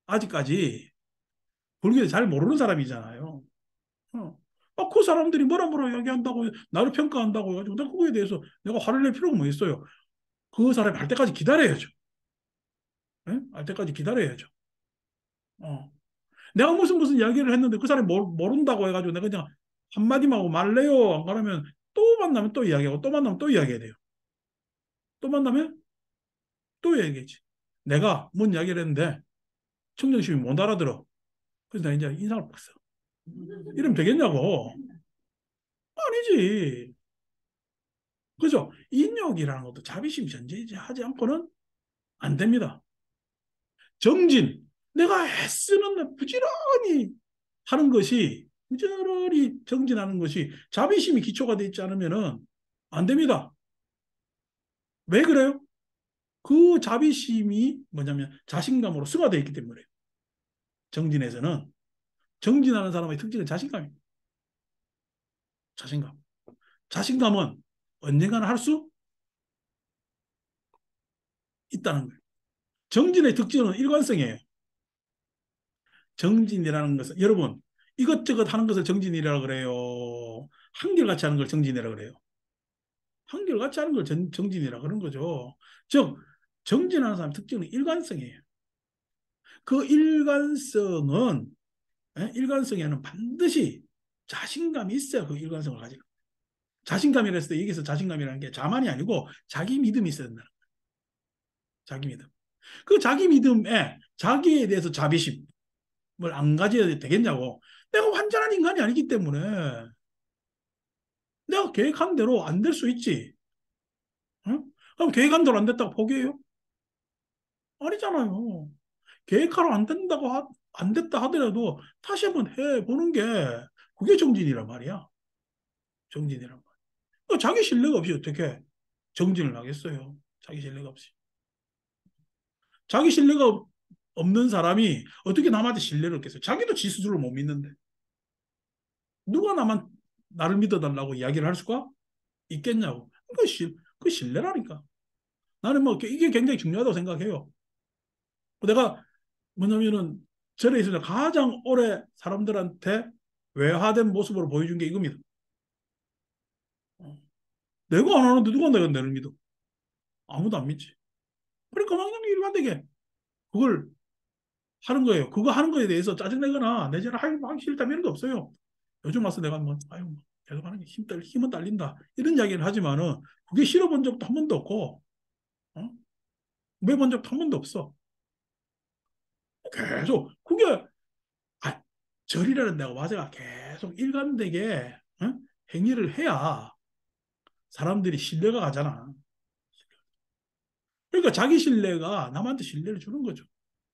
아직까지 불교에 잘 모르는 사람이잖아요. 그 사람들이 뭐라 이야기한다고 나를 평가한다고 해가지고 내가 그거에 대해서 내가 화를 낼 필요가 뭐 있어요. 그 사람이 할 때까지 기다려야죠. 예? 할 때까지 기다려야죠. 어. 내가 무슨 이야기를 했는데 그 사람이 모른다고 해가지고 내가 그냥 한마디만 하고 말래요. 안 그러면 또 만나면 또 이야기하고 또 만나면 또 이야기해야 돼요. 또 만나면 또 얘기하지. 내가 뭔 이야기를 했는데 청정심이 못 알아들어. 그래서 나 이제 인상을 빡 써. 이러면 되겠냐고. 아니지. 그죠? 인욕이라는 것도 자비심 전제하지 않고는 안 됩니다. 정진, 내가 애쓰는 부지런히 하는 것이, 부지런히 정진하는 것이 자비심이 기초가 되어 있지 않으면은 안 됩니다. 왜 그래요? 그 자비심이 뭐냐면 자신감으로 승화되어 있기 때문에. 정진에서는 정진하는 사람의 특징은 자신감입니다. 자신감. 자신감은 언젠가는 할 수 있다는 거예요. 정진의 특징은 일관성이에요. 정진이라는 것은 여러분 이것저것 하는 것을 정진이라고 그래요. 한결같이 하는 걸 정진이라고 그래요. 한결같이 하는 걸 정진이라고 그런 거죠. 즉 정진하는 사람 특징은 일관성이에요. 그 일관성은 일관성에는 반드시 자신감이 있어야 그 일관성을 가지고 자신감이라 했을 때 여기서 자신감이라는 게 자만이 아니고 자기 믿음이 있어야 된다. 자기 믿음. 그 자기 믿음에 자기에 대해서 자비심을 안 가져야 되겠냐고. 내가 완전한 인간이 아니기 때문에 내가 계획한 대로 안 될 수 있지. 응? 그럼 계획한 대로 안 됐다고 포기해요? 아니잖아요. 계획하러 안 된다고 안 됐다 하더라도 다시 한번 해보는 게 그게 정진이란 말이야. 정진이란 말이야. 자기 신뢰가 없이 어떻게 정진을 하겠어요? 자기 신뢰가 없이. 자기 신뢰가 없는 사람이 어떻게 남한테 신뢰를 얻겠어요? 자기도 지 스스로 못 믿는데. 누가 나를 믿어달라고 이야기를 할 수가 있겠냐고. 그 신뢰라니까. 나는 뭐 이게 굉장히 중요하다고 생각해요. 내가 뭐냐면은 절에 있으면 가장 오래 사람들한테 외화된 모습으로 보여준 게 이겁니다. 내가 안 하는데 누가 내를 믿어? 아무도 안 믿지. 그러니까 막 그냥 일관되게 그걸 하는 거예요. 그거 하는 거에 대해서 짜증내거나 내지는 하기 싫다 이런 거 없어요. 요즘 와서 내가 뭐 아유 뭐 계속 하는 게 힘은 딸린다 이런 이야기를 하지만은 그게 싫어 본 적도 한 번도 없고 어? 왜 본 적도 한 번도 없어. 계속 그게 아, 절이라는 데가 와서가 계속 일관되게 행위를 해야 사람들이 신뢰가 가잖아. 그러니까 자기 신뢰가 남한테 신뢰를 주는 거죠.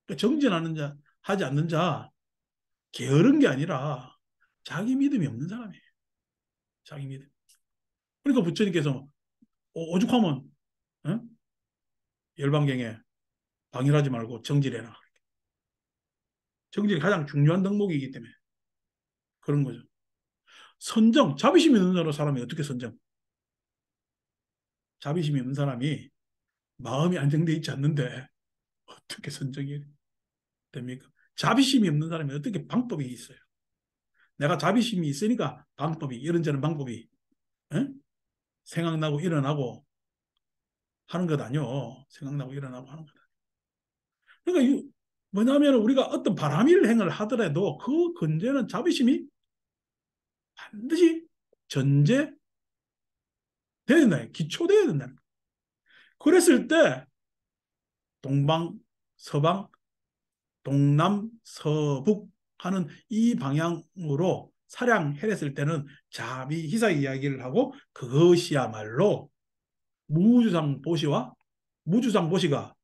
그러니까 정진하는 자, 하지 않는 자, 게으른 게 아니라 자기 믿음이 없는 사람이에요. 자기 믿음. 그러니까 부처님께서 오죽하면 어? 열반경에 방일하지 말고 정진해라. 정진이 가장 중요한 덕목이기 때문에 그런 거죠. 선정, 자비심이 있는 사람이 어떻게 선정? 자비심이 없는 사람이 마음이 안정되어 있지 않는데 어떻게 선정이 됩니까? 자비심이 없는 사람이 어떻게 방법이 있어요? 내가 자비심이 있으니까 방법이 이런저런 방법이 에? 생각나고 일어나고 하는 것 아니요. 생각나고 일어나고 하는 것. 그러니까 뭐냐면 우리가 어떤 바람일 행을 하더라도 그 근저는 자비심이 반드시 전제돼야 된다. 기초돼야 된다. 그랬을 때 동방, 서방, 동남, 서북 하는 이 방향으로 사량해냈을 때는 자비희사 이야기를 하고 그것이야말로 무주상보시와 무주상보시가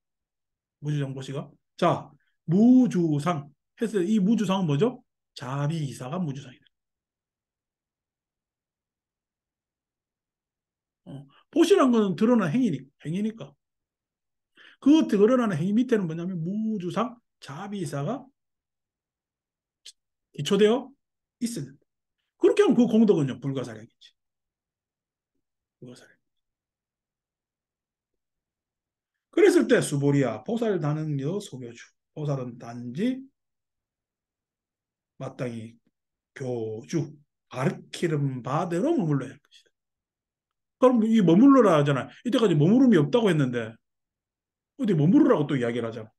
무주상보시가 자 무주상 했을 때 이 무주상은 뭐죠? 자비희사가 무주상이다. 보시란 거는 드러난 행위니까. 그 드러나는 행위 밑에는 뭐냐면 무주상 자비희사가 기초되어 있어야 된다. 그렇게 하면 그 공덕은요 불가사량이지. 불가사량. 그랬을 때 수보리야 보살 다능여 소교주. 보살은 단지 마땅히 교주 가르치는 바대로 머물러야 할 것이다. 그럼 이 머물러라 하잖아. 이때까지 머무름이 없다고 했는데 어디 머무르라고 또 이야기를 하잖아.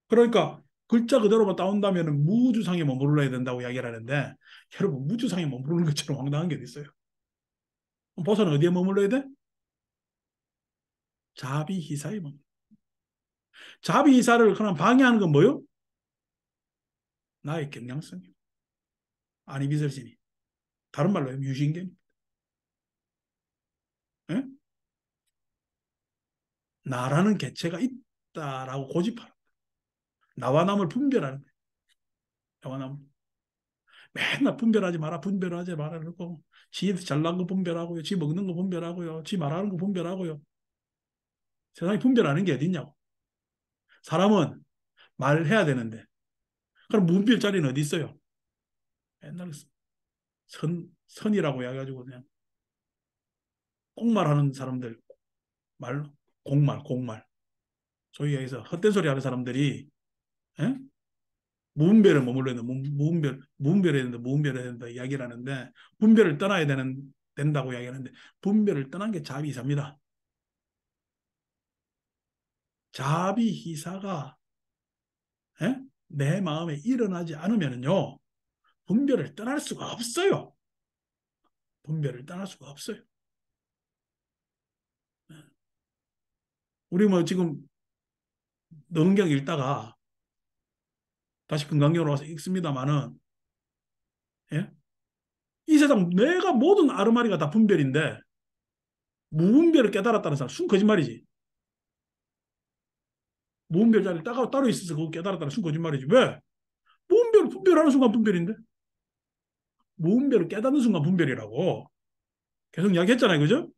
그러니까 글자 그대로만 따온다면 무주상에 머물러야 된다고 이야기를 하는데 여러분 무주상에 머무르는 것처럼 황당한 게 어디 있어요? 보살은 어디에 머물러야 돼? 자비희사에 머물러. 자비희사를 그냥 방해하는 건 뭐요? 나의 경량성이요. 아니 비설신이. 다른 말로 유신견. 예? 나라는 개체가 있다라고 고집하는 거예요. 나와 남을 분별하는 거예요. 나와 남 맨날 분별하지 마라, 분별하지 마라 그러고 지 잘난 거 분별하고요, 지 먹는 거 분별하고요, 지 말하는 거 분별하고요. 세상에 분별하는 게 어딨냐고. 사람은 말해야 되는데 그럼 무분별 자리는 어디 있어요? 옛날에 선이라고 해가지고 그냥 꽁말하는 사람들 말 공말 소위 얘기해서 헛된 소리 하는 사람들이 예? 무분별에 머물러 있는 무분별해야 된다 무분별해야 된다 이야기를 하는데 분별을 떠나야 된다고 이야기하는데 분별을 떠난 게 자비이사입니다. 자비이사가 예? 내 마음에 일어나지 않으면요 분별을 떠날 수가 없어요. 분별을 떠날 수가 없어요. 우리 뭐 지금 노은경 읽다가 다시 금강경으로 와서 읽습니다마는 예? 이 세상 내가 모든 아르마리가 다 분별인데 무분별을 깨달았다는 사람 순 거짓말이지. 무분별 자리 따로 있어서 그거 깨달았다는 순 거짓말이지. 왜? 분별하는 순간 분별인데 무분별을 깨닫는 순간 분별이라고 계속 이야기했잖아요. 그죠?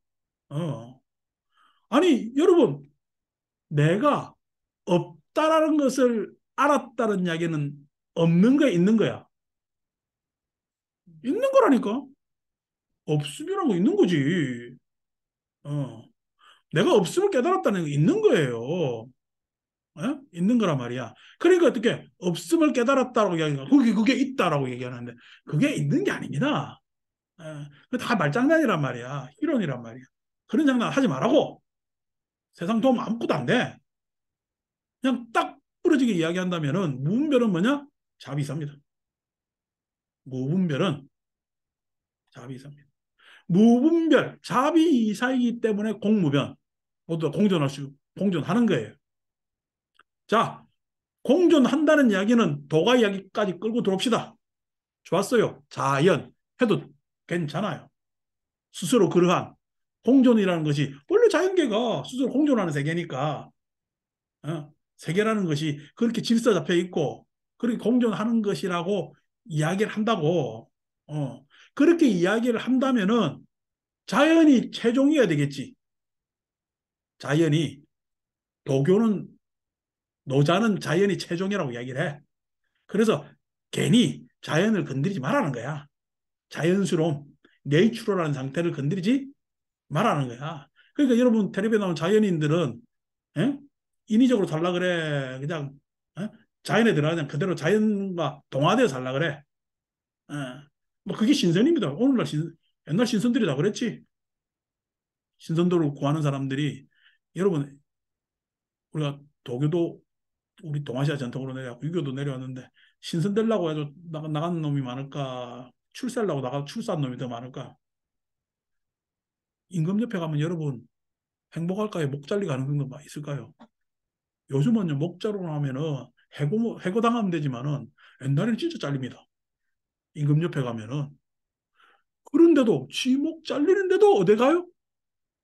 어. 아니 여러분 내가 없다라는 것을 알았다는 이야기는 없는 거야 있는 거야? 있는 거라니까. 없음이라고 있는 거지. 어. 내가 없음을 깨달았다는 게 있는 거예요. 어? 있는 거란 말이야. 그러니까 어떻게 없음을 깨달았다고 이야기가 그게 있다라고 얘기하는데 그게 있는 게 아닙니다. 다 말장난이란 말이야. 이론이란 말이야. 그런 장난 하지 말라고. 세상 도움 아무것도 안 돼. 그냥 딱 부러지게 이야기한다면은 무분별은 뭐냐? 자비사입니다. 무분별은 자비사입니다. 무분별 자비이사이기 때문에 공무변 모두 공존하는 거예요. 자, 공존한다는 이야기는 도가 이야기까지 끌고 들어옵시다. 좋았어요. 자연 해도 괜찮아요. 스스로 그러한 공존이라는 것이 원래 자연계가 스스로 공존하는 세계니까 세계라는 것이 그렇게 질서 잡혀 있고 그렇게 공존하는 것이라고 이야기를 한다고 그렇게 이야기를 한다면은 자연이 최종이어야 되겠지. 자연이 도교는 노자는 자연이 최종이라고 이야기를 해. 그래서 괜히 자연을 건드리지 말라는 거야. 자연스러움, 네이추럴한 상태를 건드리지 말라는 거야. 그러니까 여러분 텔레비에 나온 자연인들은 에? 인위적으로 살라 그래. 그냥 자연에 들어가 그냥 그대로 자연과 동화되어 살라 그래. 에. 뭐 그게 신선입니다. 오늘날 옛날 신선들이 다 그랬지. 신선도를 구하는 사람들이 여러분 우리가 도교도 우리 동아시아 전통으로 내려왔고 유교도 내려왔는데 신선되려고 해도 나가는 놈이 많을까? 출세하려고 출세한 놈이 더 많을까? 임금 옆에 가면 여러분 행복할까요? 목 잘리 가는 경우도 있을까요? 요즘은요 목자로 하면은 해고 당하면 되지만은 옛날에는 진짜 잘립니다. 임금 옆에 가면은 그런데도 지목 잘리는데도 어디 가요?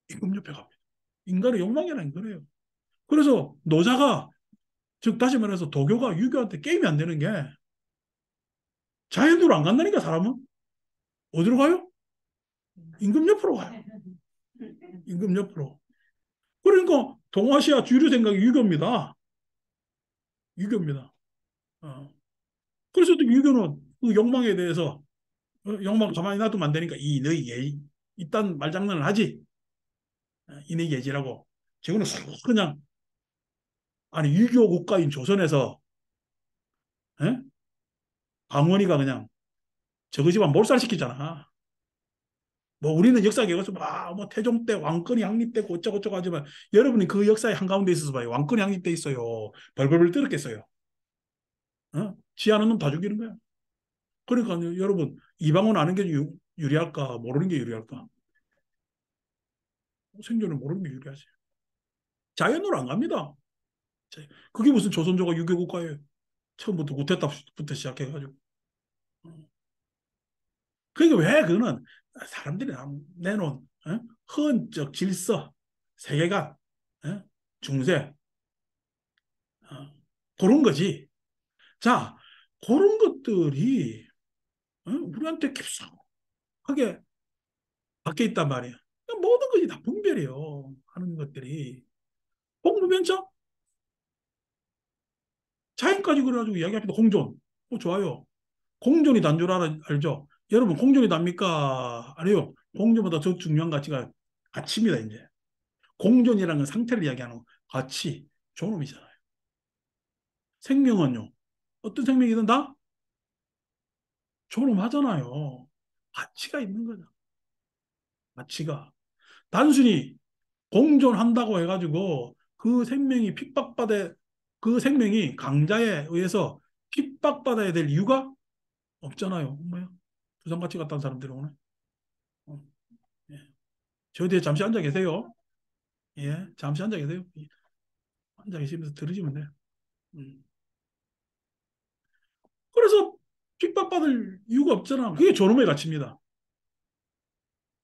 임금 옆에 갑니다. 인간의 욕망이라는 거예요. 그래서 노자가 즉 다시 말해서 도교가 유교한테 게임이 안 되는 게 자연으로 안 간다니까 사람은 어디로 가요? 임금 옆으로 가요. 임금 옆으로. 그러니까 동아시아 주류 생각이 유교입니다. 유교입니다. 어. 그래서 또 유교는 그 욕망에 대해서 욕망 가만히 놔두면 안 되니까 이 너희 예 이딴 말장난을 하지. 이네 예지라고. 저거는 그냥 아니 유교 국가인 조선에서 에? 강원이가 그냥 저거 집안 몰살시키잖아. 뭐 우리는 역사 개혁에서 뭐 태종 때 왕권이 확립되고 어쩌고저쩌고 하지만 여러분이 그 역사의 한가운데 있어서 봐요. 왕권이 확립돼 있어요. 벌벌벌 떨었겠어요. 지하는 놈 다 죽이는 거야. 그러니까 여러분 이방원 아는 게 유리할까 모르는 게 유리할까? 생존을 모르는 게 유리하지. 자연으로 안 갑니다. 그게 무슨 조선조가 유교 국가예요. 처음부터 구태타부터 시작해가지고. 그러니까 왜 그거는 사람들이 내놓은 예? 헌적 질서, 세계관, 예? 중세, 어, 그런 거지. 자, 그런 것들이 우리한테 깊숙하게 박혀 있단 말이야. 모든 것이 다 분별이에요. 하는 것들이. 공부면서 자연까지 그래가지고 이야기합니다. 공존. 좋아요. 공존이 단줄 알죠? 여러분, 공존이 답니까? 아니요. 공존보다 더 중요한 가치가 가치입니다, 이제. 공존이라는 건 상태를 이야기하는 가치, 존엄이잖아요. 생명은요. 어떤 생명이든 다 존엄하잖아요. 가치가 있는 거죠. 가치가. 단순히 공존한다고 해가지고 그 생명이 핍박받아, 그 생명이 강자에 의해서 핍박받아야 될 이유가 없잖아요. 뭐야? 부산같이 갔다 온 사람들이 오네. 어, 예. 저 뒤에 잠시 앉아 계세요. 예, 잠시 앉아 계세요. 앉아 계시면서 들으시면 돼요. 음. 그래서 핍박받을 이유가 없잖아. 그게 존엄의 가치입니다.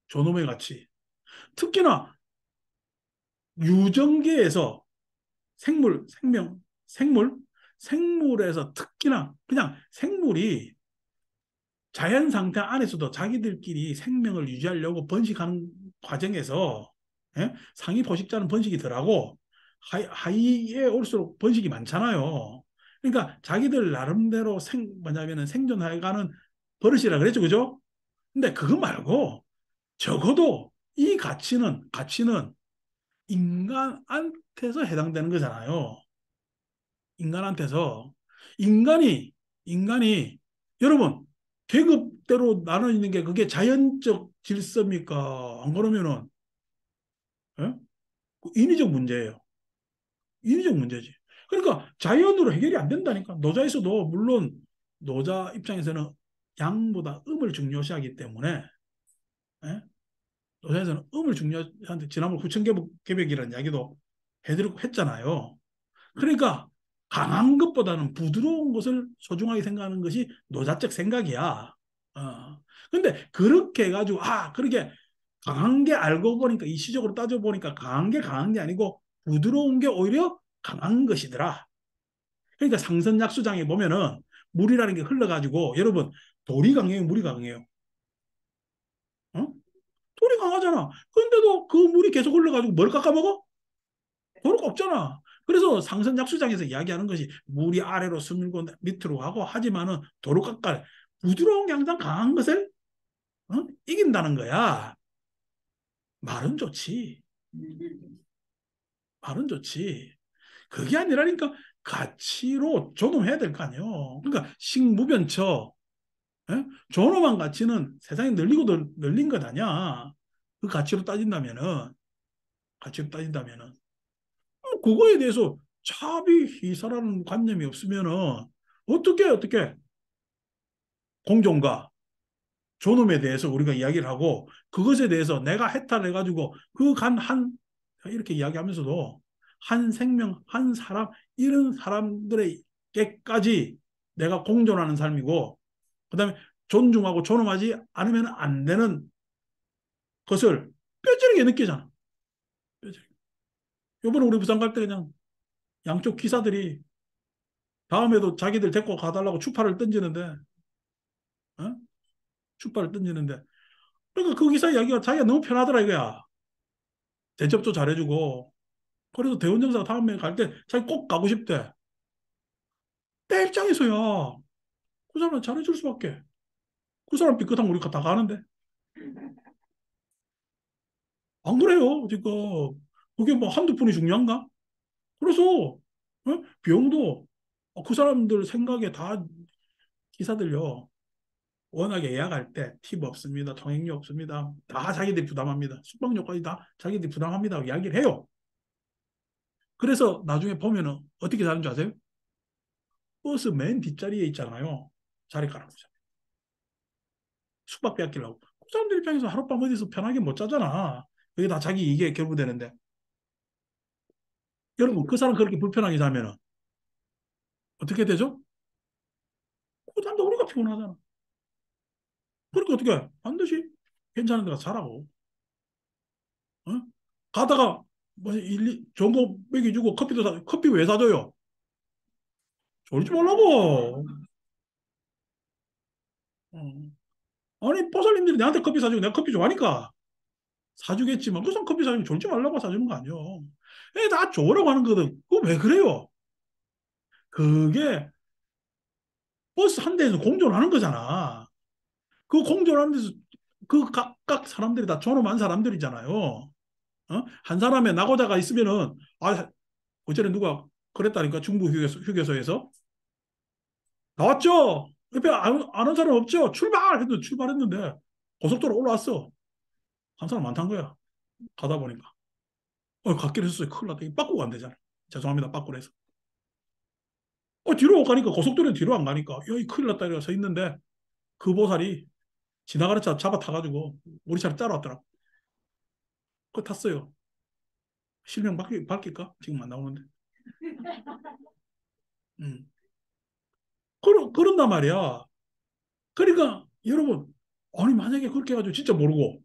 존엄의 가치. 특히나 유전계에서 생물에서 특히나 그냥 생물이 자연 상태 안에서도 자기들끼리 생명을 유지하려고 번식하는 과정에서 상위 포식자는 번식이 덜하고 하위에 올수록 번식이 많잖아요. 그러니까 자기들 나름대로 뭐냐면은 생존해가는 버릇이라 그랬죠, 그죠? 근데 그거 말고 적어도 이 가치는 인간한테서 해당되는 거잖아요. 인간한테서 인간이 여러분 계급대로 나눠 있는 게 그게 자연적 질서입니까? 안 그러면은 예? 그 인위적 문제예요. 인위적 문제지. 그러니까 자연으로 해결이 안 된다니까. 노자에서도 물론 노자 입장에서는 양보다 음을 중요시하기 때문에 예? 노자에서는 음을 중요시하는데 지난번 후천개벽이라는 이야기도 해드리고 했잖아요. 그러니까 강한 것보다는 부드러운 것을 소중하게 생각하는 것이 노자적 생각이야. 근데 그렇게 해가지고 그렇게 강한 게 알고 보니까 이시적으로 따져보니까 강한 게 아니고 부드러운 게 오히려 강한 것이더라. 그러니까 상선약수장에 보면은 물이라는 게 흘러가지고 여러분 돌이 강해요, 물이 강해요. 어? 돌이 강하잖아. 근데도 그 물이 계속 흘러가지고 뭘 깎아먹어? 그럴 거 없잖아. 그래서 상선약수장에서 이야기하는 것이 물이 아래로 스밀고 밑으로 가고 하지만은 도로 깎아 부드러운 게 항상 강한 것을 이긴다는 거야. 말은 좋지. 말은 좋지. 그게 아니라니까 가치로 존엄해야 될 거 아니에요. 그러니까 식무변처 존엄한 가치는 세상에 널리고 널린 것 아니야. 그 가치로 따진다면은 그거에 대해서 차비 희사라는 관념이 없으면은 어떻게 공존과 존엄에 대해서 우리가 이야기를 하고 그것에 대해서 내가 해탈해가지고 그 이렇게 이야기하면서도 한 생명, 한 사람, 이런 사람들에게까지 내가 공존하는 삶이고 그다음에 존중하고 존엄하지 않으면 안 되는 것을 뼈저리게 느끼잖아. 뼈저리게. 이번에 우리 부산 갈 때 그냥 양쪽 기사들이 다음에도 자기들 데리고 가달라고 추파를 던지는데 어? 추파를 던지는데 그러니까 그 기사 이야기가 자기가 너무 편하더라 이거야. 대접도 잘해주고 그래도 대운전사가 다음에 갈 때 자기 꼭 가고 싶대. 내 입장에서야 그 사람은 잘해줄 수밖에. 그 사람 삐끗하면 우리가 다 가는데 안 그래요 지금. 그게 뭐 한두 푼이 중요한가? 그래서 비용도 그 사람들 생각에 다 기사들요. 워낙에 예약할 때 팁 없습니다. 통행료 없습니다. 다 자기들이 부담합니다. 숙박료까지 다 자기들이 부담합니다. 이야기를 해요. 그래서 나중에 보면은 어떻게 사는 줄 아세요? 버스 맨 뒷자리에 있잖아요. 자리 가라고. 숙박비 아끼려고. 그 사람들 입장에서 하룻밤 어디서 편하게 못 자잖아. 그게 다 자기 이익에 결부되는데. 여러분, 그 사람 그렇게 불편하게 자면은 어떻게 되죠? 그 사람도 우리가 피곤하잖아. 그러니까 어떻게 해? 반드시 괜찮은 데가 자라고. 어? 가다가 뭐 좋은 거 먹여주고 커피도 커피 왜 사줘요? 졸지 말라고. 어. 아니 보살님들이 내한테 커피 사주고 내가 커피 좋아하니까 사주겠지만 무슨 커피 사주면 졸지 말라고 사주는 거 아니요. 다 좋으라고 하는 거거든. 그거 왜 그래요? 그게 버스 한 대에서 공존을 하는 거잖아. 그 공존하는 데서 그 각각 사람들이 다 존엄한 사람들이잖아요. 한 사람의 낙오자가 있으면은 어제는 누가 그랬다니까 중부 휴게소에서 나왔죠. 옆에 아는 사람 없죠. 출발했는데 고속도로 올라왔어. 한 사람 안 탄 거야. 가다 보니까 갓길에 섰어요. 큰일 났다. 이거 바꾸고 안 되잖아. 죄송합니다. 바꾸로 해서. 뒤로 가니까 고속도로는 뒤로 안 가니까 여기 큰일 났다 이러서 있는데 그 보살이 지나가는 차 잡아 타가지고 우리 차를 따라왔더라고. 그거 탔어요. 실명 밝힐까? 지금 안 나오는데. 음. 그런단 말이야. 그러니까 여러분 아니 만약에 그렇게 해가지고 진짜 모르고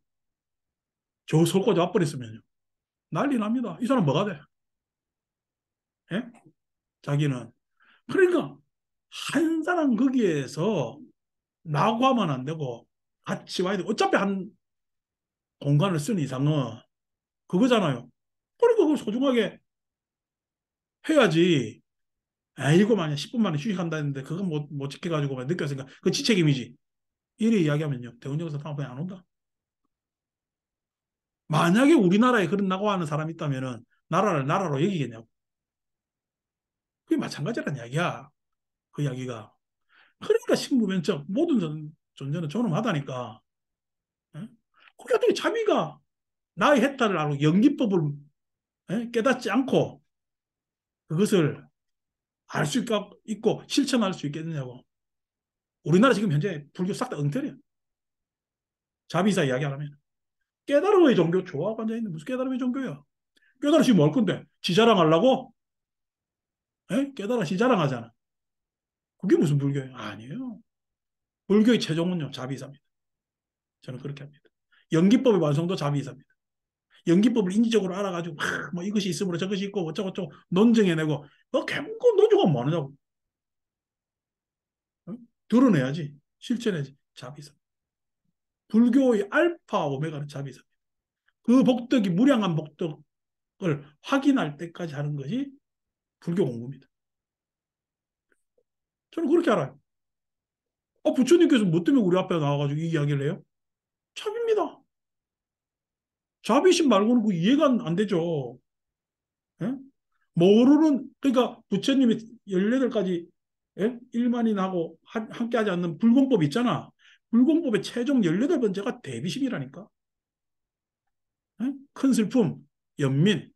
저 서울까지 와버렸으면요. 난리 납니다. 이 사람 뭐가 돼? 예? 자기는. 그러니까 한 사람 거기에서 나고 하면 안 되고 같이 와야 돼. 어차피 한 공간을 쓰는 이상은 그거잖아요. 그러니까 그걸 소중하게 해야지. 아이고 만약 10분 만에 휴식한다 했는데 그거 못 지켜가지고 느꼈으니까 그 지책임이지. 이래 이야기하면요. 대운영에서 다음번에 안 온다. 만약에 우리나라에 그런 나고 하는 사람이 있다면은 나라를 나라로 여기겠냐고. 그게 마찬가지란 이야기야. 그 이야기가. 그러니까 신부면적 모든 존재는 존엄하다니까. 예? 그게 어떻게 자기가 나의 해탈을 알고 연기법을 깨닫지 않고 그것을 알 수 있고 실천할 수 있겠느냐고. 우리나라 지금 현재 불교 싹 다 엉터리야. 자비사 이야기 안 하면. 깨달음의 종교 좋아하고 앉아있는 무슨 깨달음의 종교야. 깨달아 지금 뭐 할 건데? 지 자랑하려고? 깨달아 지 자랑하잖아. 그게 무슨 불교예요? 아니에요. 불교의 최종은요, 자비사입니다. 저는 그렇게 합니다. 연기법의 완성도 자비사입니다. 연기법을 인지적으로 알아가지고 뭐 이것이 있으므로 저것이 있고 어쩌고저쩌고 논증해내고 결국 논증은 뭐하냐고. 드러내야지. 실천해야지. 자비사. 불교의 알파 오메가는 자비사입니다. 그 복덕이 무량한 복덕을 확인할 때까지 하는 것이 불교 공부입니다. 저는 그렇게 알아요. 부처님께서 뭐 때문에 우리 앞에 나와가지고 이 이야기를 해요? 자비입니다. 자비심 말고는 그 이해가 안 되죠. 예? 모르는, 그러니까 부처님이 18가지 일만인하고 함께 하지 않는 불공법 있잖아. 불공법의 최종 18번째가 대비심이라니까. 큰 슬픔, 연민.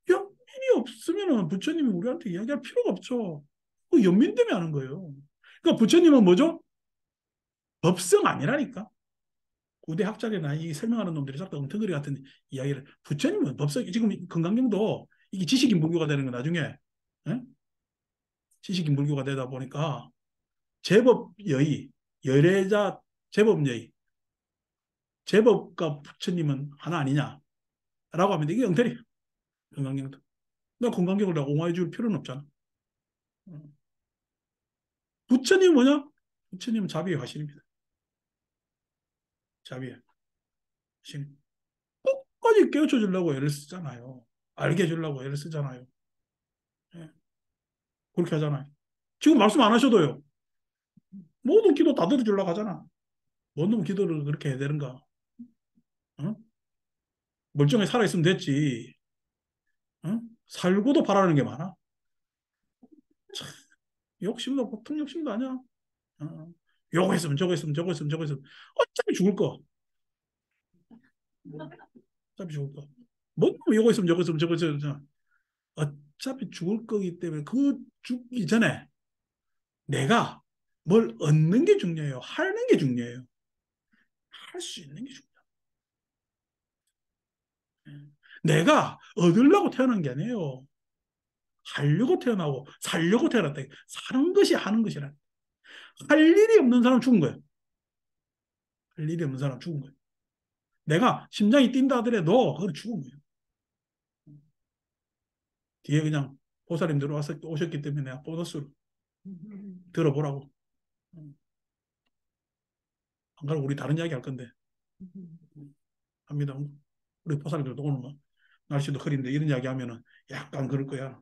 연민이 없으면 부처님이 우리한테 이야기할 필요가 없죠. 그 연민 때문에 하는 거예요. 그러니까 부처님은 뭐죠? 법성 아니라니까. 고대 학자들이나 이 설명하는 놈들이 자꾸 엉터리 같은 이야기를 부처님은 법석 지금 금강경도 이게 지식인 불교가 되는 거 나중에 예? 지식인 불교가 되다 보니까 제법 여의 열애자 제법 여의 제법과 부처님은 하나 아니냐라고 하면 이게 엉터리 금강경도 나 금강경을 내가 옹호해 줄 필요는 없잖아. 부처님 뭐냐? 부처님은 자비의 화신입니다. 자비의 화신. 끝까지 깨우쳐 주려고 애를 쓰잖아요. 알게 해주려고 애를 쓰잖아요. 예. 그렇게 하잖아요. 지금 말씀 안 하셔도요. 모든 기도 다 들어주려고 하잖아. 뭔 놈 기도를 그렇게 해야 되는가? 어? 멀쩡히 살아있으면 됐지. 어? 살고도 바라는 게 많아. 욕심도 보통 욕심도 아니야. 요거 했으면 저거 했으면 저거 했으면 저거 했으면 어차피 죽을 거. 어차피 죽을 거. 뭔 놈 요거 했으면 저거 했으면 저거 했으면 어차피 죽을 거기 때문에 그 죽기 전에 내가 뭘 얻는 게 중요해요. 하는 게 중요해요. 할 수 있는 게 중요해요. 내가 얻으려고 태어난 게 아니에요. 하려고 태어나고 살려고 태어났다. 사는 것이 하는 것이라. 할 일이 없는 사람 죽은 거예요. 할 일이 없는 사람 죽은 거예요. 내가 심장이 뛴다 하더라도 그건 죽은 거예요. 뒤에 그냥 보살님 들어와서 오셨기 때문에 내가 보너스로 들어보라고. 안 그러면 우리 다른 이야기 할 건데 합니다. 우리 보살님들도 오늘 뭐 날씨도 흐린데 이런 이야기 하면은 약간 그럴 거야.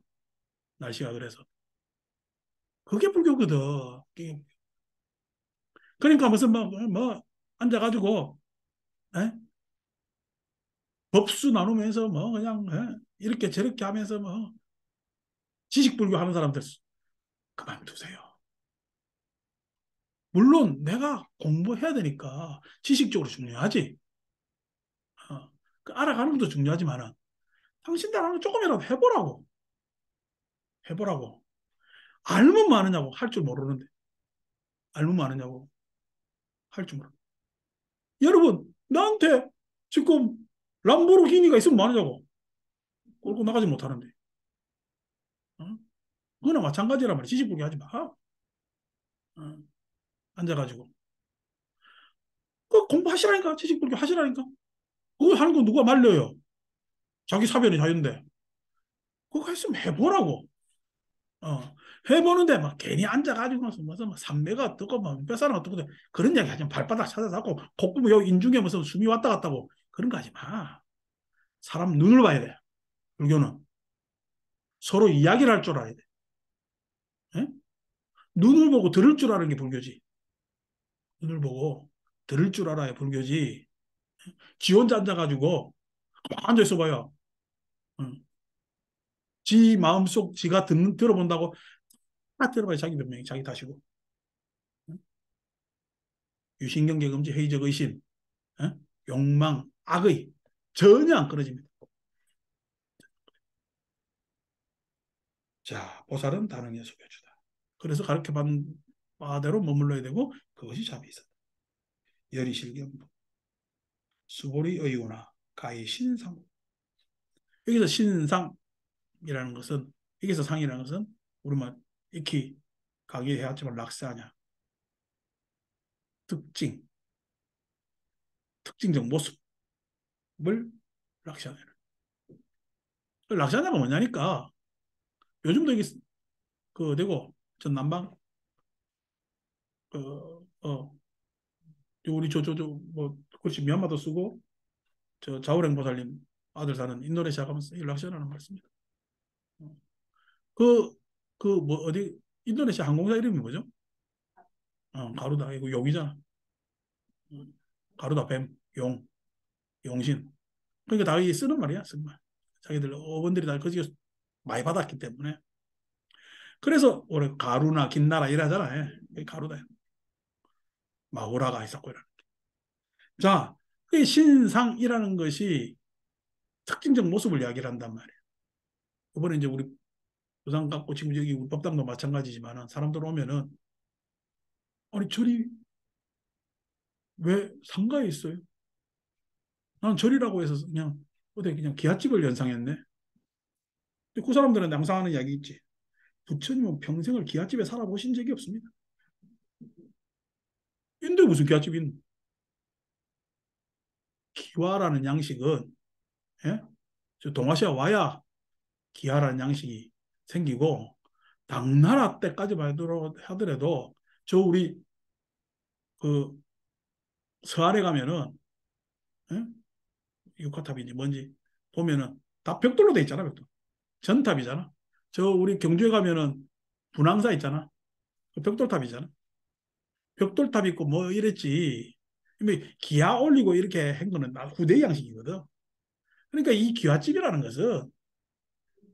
날씨가 그래서. 그게 불교거든. 그러니까 무슨 뭐 앉아가지고 에? 법수 나누면서 뭐 그냥 이렇게 저렇게 하면서 뭐 지식불교 하는 사람들 그만두세요. 물론 내가 공부해야 되니까 지식적으로 중요하지. 그 알아가는 것도 중요하지만은 당신들 하는 거 조금이라도 해보라고. 해보라고. 알면 많으냐고 할 줄 모르는데. 알면 많으냐고 할 줄 모르. 여러분 나한테 지금 람보르기니가 있으면 많으냐고. 끌고 나가지 못하는데. 어? 그거나 마찬가지란 말이야. 지식불교 하지 마. 어? 앉아가지고. 그 공부하시라니까. 지식불교 하시라니까. 그거 하는 거 누가 말려요. 자기 사변이 자유인데. 그거 했으면 해보라고. 어. 해보는데 막 괜히 앉아가지고 무슨 막 삼매가 어떻고 막 뼈사람 어떻고 그런 이야기 하지 마. 발바닥 찾아잡고 콧구멍 여기 인중에 무슨 숨이 왔다 갔다고 그런 거 하지 마. 사람 눈을 봐야 돼. 불교는 서로 이야기를 할 줄 알아야 돼. 에? 눈을 보고 들을 줄 아는 게 불교지. 눈을 보고 들을 줄 알아야 불교지. 지 혼자 앉아가지고 앉아 있어 봐요. 응. 지 마음속 지가 들어본다고 딱 들어봐야 자기 변명이 자기 탓이고. 응? 유신경계 금지 회의적 의심, 응? 욕망, 악의 전혀 안 끊어집니다. 자, 보살은 다능의 소교주다. 그래서 가르쳐 받은 바대로 머물러야 되고 그것이 잠이 있었다. 열이실경부 수고리 의우나 가히 신상. 여기서 신상이라는 것은 여기서 상이라는 것은 우리만 익히 강의해왔지만 락사냐 특징, 특징적 모습을 락샤네를. 락샤냐가 뭐냐니까 요즘도 이게 그 되고 전 남방 어 우리 뭐 그렇지 미얀마도 쓰고 저 자우랭 보살님 아들 사는 인도네시아 가면서 이 락샤라는 말 씁니다. 그 뭐 어디 인도네시아 항공사 이름이 뭐죠? 가루다 이거 용이잖아. 가루다 뱀, 용, 용신. 그러니까 다 쓰는 말이야, 쓰는 말. 자기들 어른들이 다 거기서 많이 받았기 때문에. 그래서 올해 가루나 김나라 이러잖아요. 가루다. 마우라가 있었고 이런. 자, 이 신상이라는 것이 특징적 모습을 이야기를 한단 말이에요. 이번에 이제 우리 부산 갖고 지금 여기 우리 법당도 마찬가지지만 사람들 오면은 아니 절이 왜 상가에 있어요? 난 절이라고 해서 그냥 어디 그냥 기아집을 연상했네. 그 사람들은 낭상하는 이야기 있지. 부처님은 평생을 기아집에 살아보신 적이 없습니다. 인도에 무슨 기아집이 있노? 기와라는 양식은 예? 저 동아시아 와야 기아라는 양식이 생기고 당나라 때까지만 하더라도 저 우리 그 서아래 가면은 예? 유카탑인지 뭔지 보면은 다 벽돌로 돼 있잖아. 벽돌. 전탑이잖아. 저 우리 경주에 가면은 분황사 있잖아. 그 벽돌탑이잖아. 벽돌탑 있고 뭐 이랬지. 기아 올리고 이렇게 한 거는 후대 양식이거든. 그러니까 이 기와집이라는 것은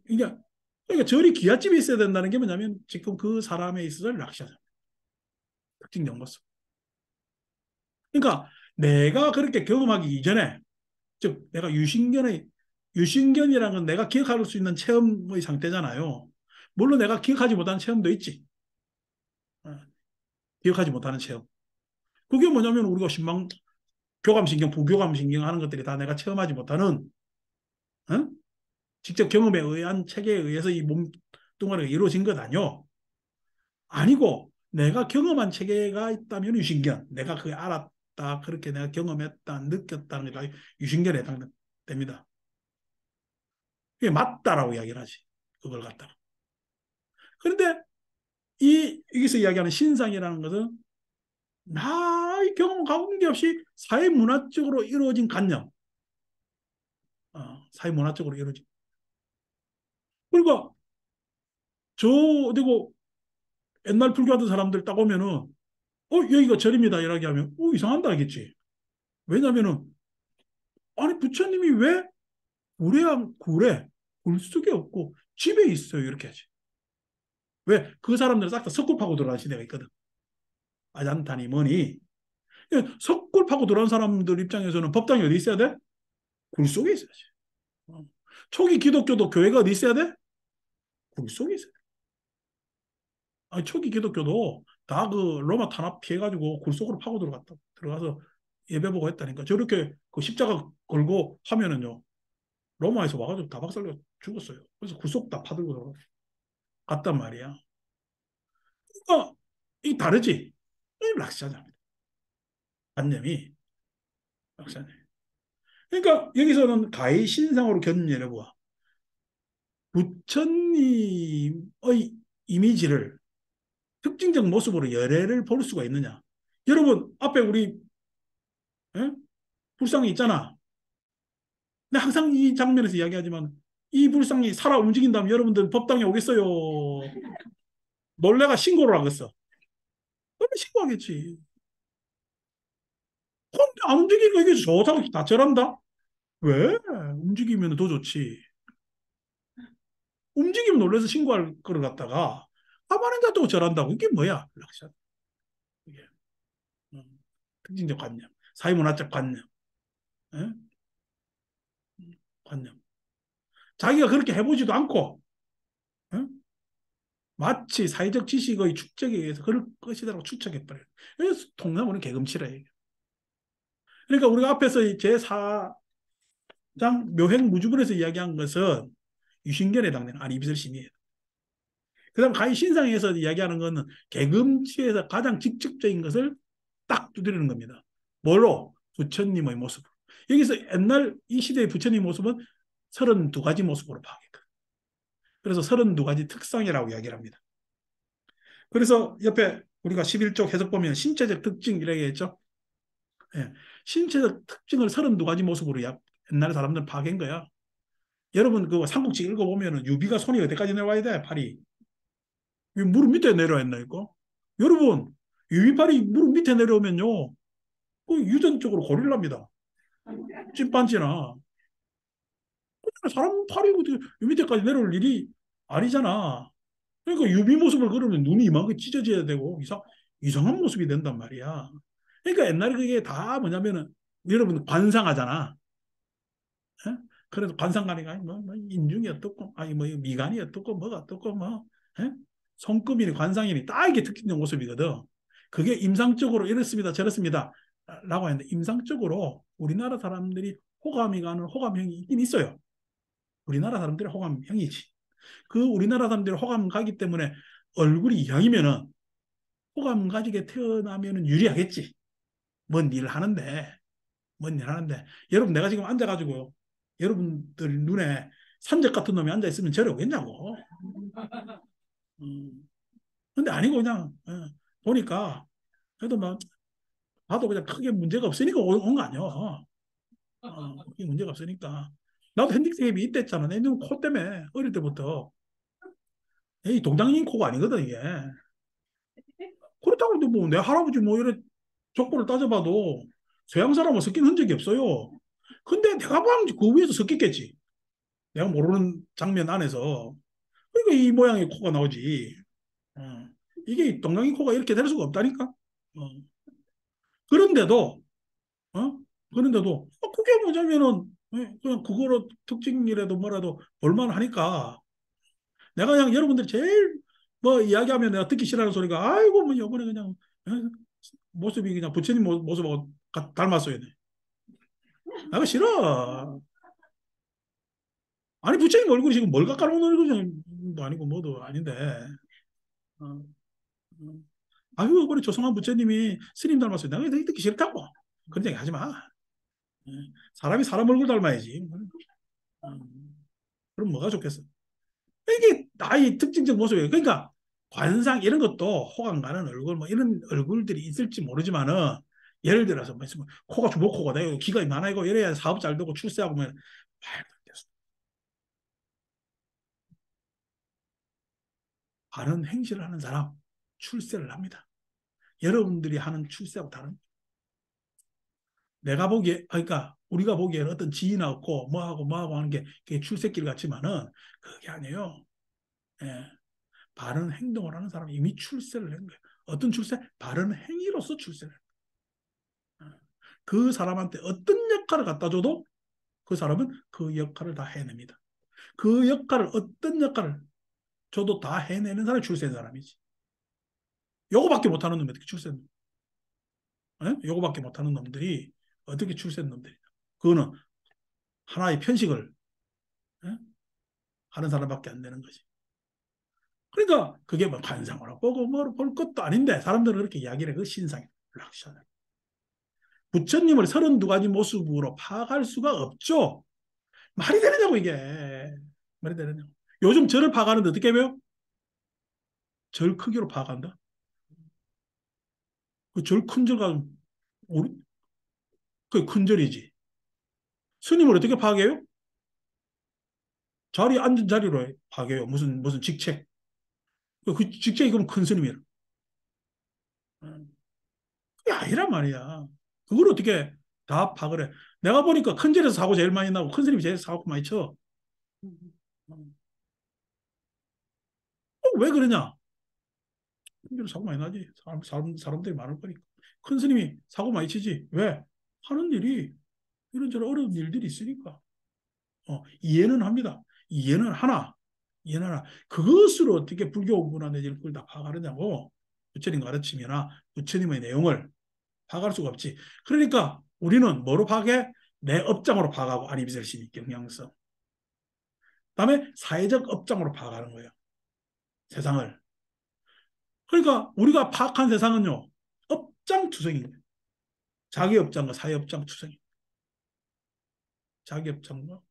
그러니까, 절이 기와집이 있어야 된다는 게 뭐냐면 지금 그 사람에 있어서 락샤다. 특징적 모습. 그러니까 내가 그렇게 경험하기 이전에 즉 내가 유신견이라는 건 내가 기억할 수 있는 체험의 상태잖아요. 물론 내가 기억하지 못하는 체험도 있지. 어, 기억하지 못하는 체험. 그게 뭐냐면 우리가 교감신경, 부교감신경 하는 것들이 다 내가 체험하지 못하는 어? 직접 경험에 의한 체계에 의해서 이 몸뚱아리가 이루어진 것 아니요. 아니고 내가 경험한 체계가 있다면 유신견, 내가 그걸 봤다, 그렇게 내가 경험했다, 느꼈다는 게 다 유신견에 해당됩니다. 그게 맞다라고 이야기를 하지. 그걸 갖다가. 그런데 여기서 이야기하는 신상이라는 것은 나의 경험과 관계없이 사회문화적으로 이루어진 관념, 사회문화적으로 이루어진. 그러니까 어디고 옛날 불교하던 사람들 딱 오면은 여기가 절입니다 이렇게 하면 이상한다 하겠지. 왜냐면은 아니 부처님이 왜 굴에 굴 속에 없고 집에 있어요 이렇게 하지. 왜? 그 사람들은 싹 다 석굴 파고 들어간 시대가 있거든. 아잔타니 뭐니. 석굴 파고 들어간 사람들 입장에서는 법당이 어디 있어야 돼? 굴 속에 있어야지. 어. 초기 기독교도 교회가 어디 있어야 돼? 굴 속에 있어야 돼. 아니, 초기 기독교도 다 그 로마 탄압 피해가지고 굴 속으로 파고 들어가서 예배 보고 했다니까. 저렇게 그 십자가 걸고 하면은요 로마에서 와가지고 다 박살나 죽었어요. 그래서 굴 속 다 파들고 갔단 말이야. 그러니까 이 다르지. 이 락시아자입니다. 관념이 락시아자. 그러니까 여기서는 가히 신상으로 견인해 보아. 부처님의 이미지를 특징적 모습으로 열애를 볼 수가 있느냐? 여러분 앞에 우리 에? 불상이 있잖아. 근데 항상 이 장면에서 이야기하지만 이 불상이 살아 움직인다면 여러분들 법당에 오겠어요? 놀래가 신고를 하겠어. 그러면 신고하겠지. 근데 안 움직이니까 이게 좋다고 다 절한다? 왜? 움직이면 더 좋지. 움직이면 놀래서 신고할 거를 갖다가 가만히 놔두고 절한다고 이게 뭐야? 락샷. 이게 특징적 관념, 사회문화적 관념, 에? 관념. 자기가 그렇게 해보지도 않고 에? 마치 사회적 지식의 축적에 의해서 그럴 것이라고 추측해버려요. 그래서 통나무는 개금치라 얘기해요. 그러니까 우리가 앞에서 제4장 묘행무주분에서 이야기한 것은 유신견에 해당되는 아니비설심이에요. 그 다음 가히 신상에서 이야기하는 것은 개금치에서 가장 직접적인 것을 딱 두드리는 겁니다. 뭐로? 부처님의 모습. 여기서 옛날 이 시대의 부처님 모습은 32가지 모습으로 파악했거든요. 그래서 32가지 특성이라고 이야기를 합니다. 그래서 옆에 우리가 11쪽 해석 보면 신체적 특징이라고 했죠. 예. 신체적 특징을 32가지 모습으로 옛날 사람들은 파악한 거야. 여러분 그 삼국지 읽어보면 유비가 손이 어디까지 내려와야 돼? 팔이. 무릎 밑에 내려와 있나 이거? 여러분 유비팔이 무릎 밑에 내려오면요. 그 유전적으로 고릴라입니다. 찐빤지나. 사람 팔이 어떻게 밑에까지 내려올 일이 아니잖아. 그러니까 유비 모습을 그러면 눈이 이만큼 찢어져야 되고 이상한 모습이 된단 말이야. 그러니까 옛날에 그게 다 뭐냐면은 여러분 관상하잖아. 예? 그래도 관상가니까 뭐 인중이 어떻고 아니 뭐 미간이 어떻고 뭐가 어떻고 뭐 예? 손금이니 관상이니 다 이게 특징적 모습이거든. 그게 임상적으로 이렇습니다 저렇습니다 라고 하는데 임상적으로 우리나라 사람들이 호감이 가는 호감형이 있긴 있어요. 우리나라 사람들이 호감형이지. 그 우리나라 사람들이 호감 가기 때문에 얼굴이 이왕이면은 호감 가지게 태어나면은 유리하겠지. 뭔 일을 하는데, 뭔 일을 하는데. 여러분, 내가 지금 앉아가지고 여러분들 눈에 산적 같은 놈이 앉아 있으면 저래 오겠냐고. 근데 아니고 그냥 보니까 그래도 막 봐도 그냥 크게 문제가 없으니까 온 거 아니야. 크게 문제가 없으니까. 나도 핸디캡이 이때잖아. 내 눈 코 때문에 어릴 때부터. 이 동양인 코가 아니거든 이게. 그렇다고 해도 뭐 내 할아버지 뭐 이래 족보를 따져봐도 서양 사람은 섞인 흔적이 없어요. 근데 내가 보면 그 위에서 섞였겠지. 내가 모르는 장면 안에서. 그러니까 이 모양의 코가 나오지. 어. 이게 동양인 코가 이렇게 될 수가 없다니까. 어. 그런데도 그런데도 그게 뭐냐면은 그냥 그거로 특징이라도 뭐라도 볼만하니까 내가 그냥 여러분들 제일 뭐 이야기하면 내가 듣기 싫어하는 소리가 아이고 뭐 이번에 그냥 어? 모습이 그냥 부처님 모습하고 닮았어요. 내가 싫어. 아니 부처님 얼굴이 지금 뭘 깎아놓은 얼굴도 아니고 뭐도 아닌데. 어, 어. 아유 그래 조성한 부처님이 스님 닮았어요. 내가 듣기 싫다고. 그런 얘기 하지 마. 예. 사람이 사람 얼굴 닮아야지. 그럼 뭐가 좋겠어? 이게 나의 특징적 모습이에요. 그러니까 관상 이런 것도 호감 가는 얼굴 뭐 이런 얼굴들이 있을지 모르지만은 예를 들어서 뭐 있으면 코가 주먹코가 되고 기가 많아이고 이래야 사업 잘 되고 출세하고 뭐 말도 안 됐어. 바른 행실을 하는 사람 출세를 합니다. 여러분들이 하는 출세하고 다른 내가 보기에 그러니까 우리가 보기에는 어떤 지인 없고 뭐하고 하는 게 그게 출세길 같지만은 그게 아니에요. 예. 바른 행동을 하는 사람이 이미 출세를 한 거예요. 어떤 출세? 바른 행위로서 출세를. 그 사람한테 어떤 역할을 갖다 줘도 그 사람은 그 역할을 다 해냅니다. 그 역할을 어떤 역할을 줘도 다 해내는 사람이 출세한 사람이지. 요거밖에 못하는 놈이 어떻게 출세한 놈? 요거밖에 못하는 놈들이 어떻게 출세한 놈들이냐. 그거는 하나의 편식을 에? 하는 사람밖에 안 되는 거지. 그러니까 그게 뭐 관상으로 보고 뭐 볼 것도 아닌데 사람들은 그렇게 이야기를 해. 그 신상이 락셔. 부처님을 32가지 모습으로 파악할 수가 없죠. 말이 되느냐고 이게. 말이 되느냐고. 요즘 절을 파악하는데 어떻게 해요? 절 크기로 파악한다. 그 절 큰 절 가면 그게 큰 절이지. 스님을 어떻게 파악해요? 자리 앉은 자리로 파악해요. 무슨 직책. 그 직책이 그럼 큰 스님이라. 그게 아니란 말이야. 그걸 어떻게 다 파악을 해. 내가 보니까 큰 절에서 사고 제일 많이 나고 큰 스님이 제일 사고 많이 쳐. 왜 그러냐? 큰 절에서 사고 많이 나지. 사람들이 많을 거니까. 큰 스님이 사고 많이 치지. 왜? 하는 일이 이런저런 어려운 일들이 있으니까. 이해는 합니다. 이해는 하나. 이해는 하나. 그것으로 어떻게 불교 문화 내지는 그걸 다 파악하느냐고. 부처님 가르침이나 부처님의 내용을 파악할 수가 없지. 그러니까 우리는 뭐로 파악해? 내 업장으로 파악하고 안입설심이 경향성. 그다음에 사회적 업장으로 파악하는 거예요. 세상을. 그러니까 우리가 파악한 세상은요. 업장 투성입니다. 자기 업장과 사회 업장 투성이. 자기 업장과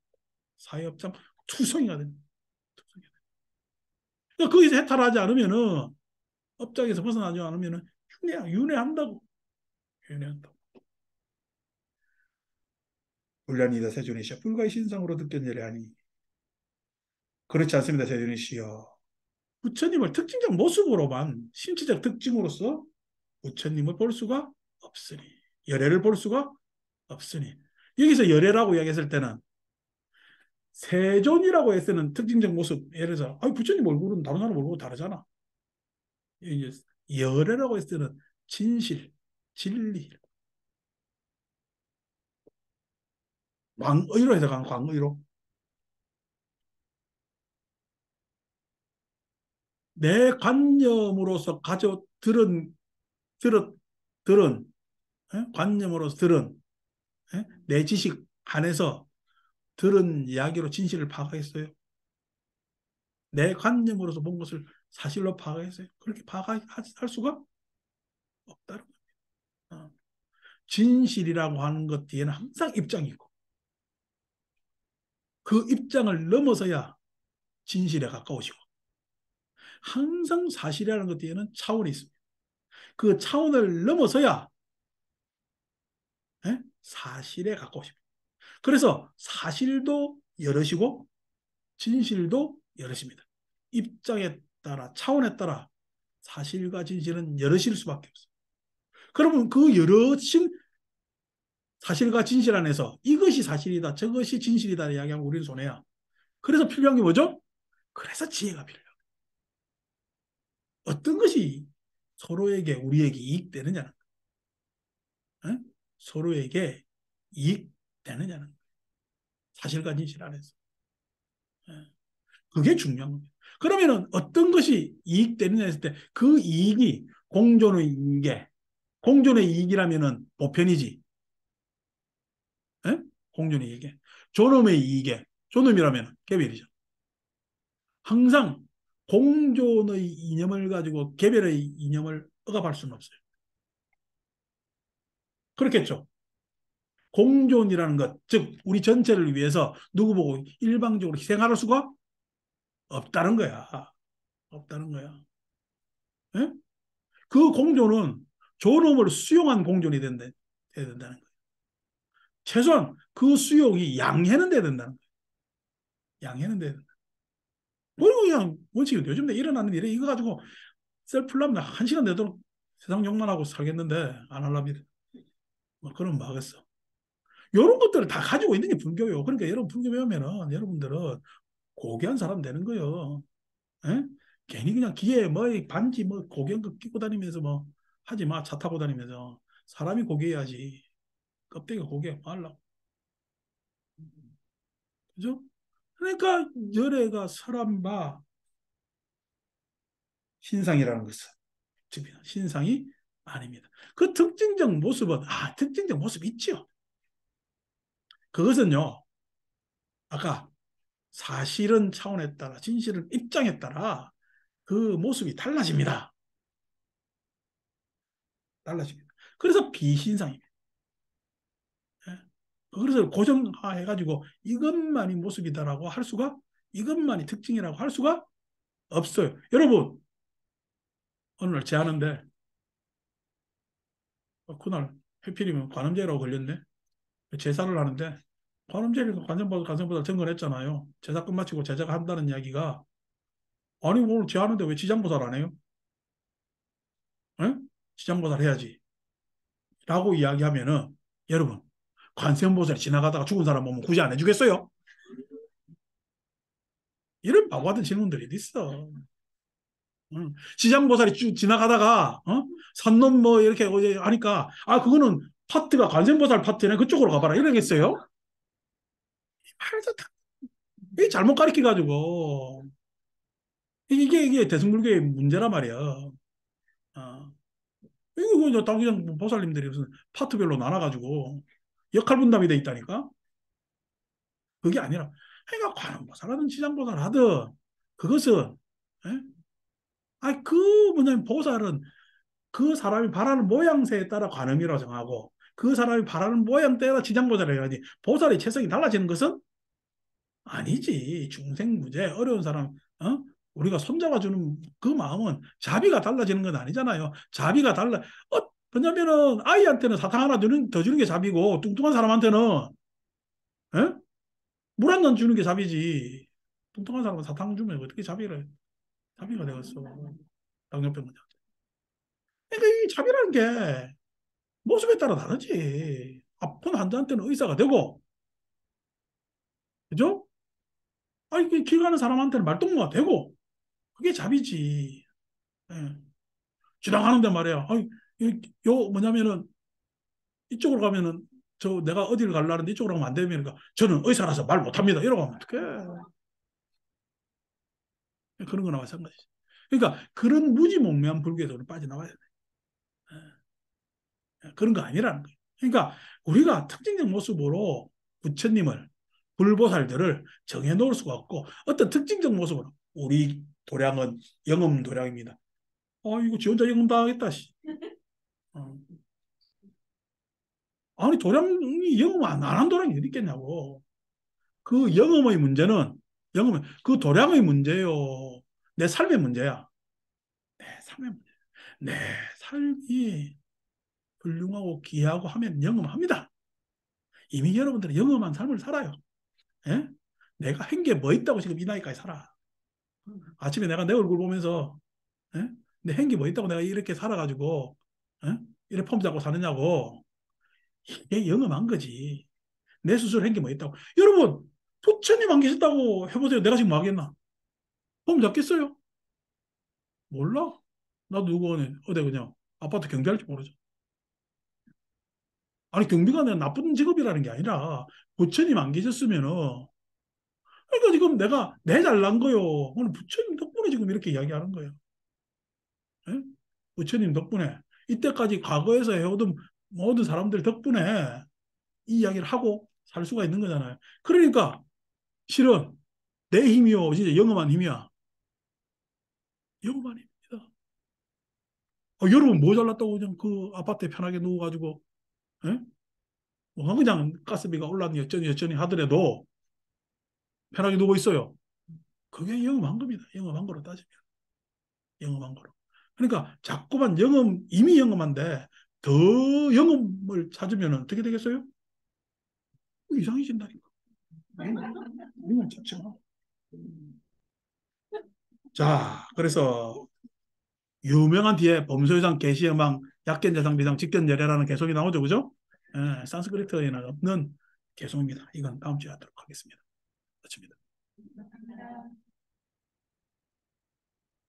사회 업장 투성이가 됩니다. 그러니까 거기서 해탈하지 않으면은 업장에서 벗어나지 않으면은 윤회한다고. 윤회한다고. 불란이다 세존이 씨야. 불가의 신상으로 느껴내려 하니. 그렇지 않습니다. 세존이 씨요. 부처님을 특징적 모습으로만 신체적 특징으로서 부처님을 볼 수가 없으니. 열애를 볼 수가 없으니. 여기서 열애라고 이야기했을 때는 세존이라고 했을 는 특징적 모습. 예를 들어서 부처님 얼굴은 다른 사람 얼굴은 다르잖아. 이제 열애라고 했을 때는 진실, 진리, 광의로 해석하는 광의로. 내 관념으로서 가져 들은 들은 관념으로서 들은 내 지식 안에서 들은 이야기로 진실을 파악했어요. 내 관념으로서 본 것을 사실로 파악했어요. 그렇게 파악할 수가 없다는 거예요. 진실이라고 하는 것 뒤에는 항상 입장이 있고 그 입장을 넘어서야 진실에 가까우시고 항상 사실이라는 것 뒤에는 차원이 있습니다. 그 차원을 넘어서야 사실에 가까우십니다. 그래서 사실도 여럿이고 진실도 여럿입니다. 입장에 따라 차원에 따라 사실과 진실은 여럿일 수밖에 없어요. 그러면 그 여럿인 사실과 진실 안에서 이것이 사실이다 저것이 진실이다 이야기하면 우리는 손해야. 그래서 필요한 게 뭐죠? 그래서 지혜가 필요해요. 어떤 것이 서로에게 우리에게 이익되느냐는 거예요. 서로에게 이익되느냐는 거예요. 사실과 진실 안에서. 그게 중요한 겁니다. 그러면은 어떤 것이 이익되느냐 했을 때 그 이익이 공존의 이익에 공존의 이익이라면은 보편이지. 에? 공존의 이익에 존엄의 이익에 존엄이라면 개별이죠. 항상 공존의 이념을 가지고 개별의 이념을 억압할 수는 없어요. 그렇겠죠. 공존이라는 것, 즉 우리 전체를 위해서 누구 보고 일방적으로 희생할 수가 없다는 거야. 없다는 거야. 예? 그 공존은 존엄을 수용한 공존이 돼야 된다는 거야. 최소한 그 수용이 양해는 돼야 된다는 거야. 양해는 돼야 된다. 뭐 그냥 원칙이 요즘 내 일어나는 일에 이거 가지고 셀풀라면 한 시간 내도록 세상 욕만 하고 살겠는데 안 할랍니다. 뭐 그럼 뭐 하겠어. 이런 것들을 다 가지고 있는 게 불교요. 그러니까 여러분 불교 배우면은 여러분들은 고귀한 사람 되는 거예요. 에? 괜히 그냥 귀에 뭐 반지 뭐 고귀한 거 끼고 다니면서 뭐 하지 마. 차 타고 다니면서 사람이 고귀해야지. 껍데기가 고귀해 말라고. 그죠? 그러니까 열애가 사람과 신상이라는 것은 신상이 아닙니다. 그 특징적 모습은 특징적 모습 있죠. 그것은요. 아까 사실은 차원에 따라 진실은 입장에 따라 그 모습이 달라집니다. 달라집니다. 그래서 비신상입니다. 예? 그래서 고정화해가지고 이것만이 모습이다라고 할 수가 이것만이 특징이라고 할 수가 없어요. 여러분 어느 날 제하는데 그날 해필이면 관음제라고 걸렸네. 제사를 하는데 관음제를 간선보살 증언했잖아요. 제사 끝마치고 제자가 한다는 이야기가 아니 오늘 제하는데 왜 지장보살 안 해요? 에? 지장보살 해야지. 라고 이야기하면은 여러분 관세음보살이 지나가다가 죽은 사람 보면 굳이 안 해주겠어요? 이런 바보 같은 질문들이 있어. 응. 지장보살이 쭉 지나가다가 산놈 뭐 이렇게 하니까 그거는 파트가 관세음보살 파트네 그쪽으로 가봐라 이러겠어요? 말도 이 잘못 가르쳐 가지고 이게 대승불교의 문제란 말이야. 어. 이거 그냥 당장 보살님들이 무슨 파트별로 나눠가지고 역할 분담이 돼 있다니까. 그게 아니라 그러니까 관음보살하든 지장보살 하든 그것은 예? 그 뭐냐면 보살은 그 사람이 바라는 모양새에 따라 관음이라고 정하고 그 사람이 바라는 모양 따라 지장보살을 해야지 보살의 체성이 달라지는 것은 아니지. 중생무제 어려운 사람 우리가 손잡아 주는 그 마음은 자비가 달라지는 건 아니잖아요. 자비가 달라. 왜냐면은 아이한테는 사탕 하나 더 주는 게 자비고 뚱뚱한 사람한테는 예? 물 한 잔 주는 게 자비지. 뚱뚱한 사람은 사탕 주면 어떻게 자비가 되겠어. 당뇨병. 그러니까 이 자비라는 게 모습에 따라 다르지. 아픈 환자한테는 의사가 되고, 그죠? 길 가는 사람한테는 말동무가 되고, 그게 자비지. 예. 지나가는데 말이야. 뭐냐면은 이쪽으로 가면은 내가 어디를 가려는데 이쪽으로 가면 안 되면 그러니까 저는 의사라서 말 못합니다. 이러고 하면 어떡해. 그런 거나 마찬가지지. 그러니까 그런 무지몽매한 불교에서 우리 빠져나와야 돼. 그런 거 아니라는 거예요. 그러니까 우리가 특징적 모습으로 부처님을 불보살들을 정해 놓을 수가 없고 어떤 특징적 모습으로 우리 도량은 영음 도량입니다. 이거 지 혼자 영음 당하겠다. 어. 아니 도량이 영음 안 한 도량이 어디 있겠냐고. 그 영음의 문제는 그 도량의 문제요. 내 삶의 문제야. 내 삶의 문제. 내 삶이 훌륭하고 귀하고 하면 영음합니다. 이미 여러분들은 영험한 삶을 살아요. 예? 내가 한 게 뭐 있다고 지금 이 나이까지 살아. 아침에 내가 내 얼굴 보면서 예? 내 한 게 뭐 있다고 내가 이렇게 살아가지고 예? 이렇게 폼 잡고 사느냐고. 이게 영험한 거지. 내 스스로 한 게 뭐 있다고. 여러분 부처님 안 계셨다고 해보세요. 내가 지금 뭐 하겠나? 폼 잡겠어요? 몰라. 나도 누구네 어디 그냥 아파트 경비할지 모르죠. 아니 경비가 내 나쁜 직업이라는 게 아니라 부처님 안 계셨으면은 그러니까 지금 내가 내 잘난 거요. 오늘 부처님 덕분에 지금 이렇게 이야기하는 거예요. 예? 부처님 덕분에 이때까지 과거에서 해오던 모든 사람들 덕분에 이 이야기를 하고 살 수가 있는 거잖아요. 그러니까 실은 내 힘이요, 진짜 영험한 힘이야. 영험한 힘입니다. 여러분 뭐 잘났다고 그냥 그 아파트에 편하게 누워가지고 예? 뭐 그냥 가스비가 올랐니 어쩌니 어쩌니 하더라도 편하게 누워 있어요. 그게 영업한 겁니다. 영업한 거로 따지면. 영업한 거로. 그러니까 자꾸만 이미 영업한데 더 영업을 찾으면 어떻게 되겠어요? 이상해진다니까. 영업 자체가. 자, 그래서 유명한 뒤에 범소유상, 개시여망, 약견재상, 비상, 직견열애라는 개성이 나오죠, 그죠? 예, 산스크리트에는 없는 개성입니다. 이건 다음 주에 하도록 하겠습니다. 마칩니다.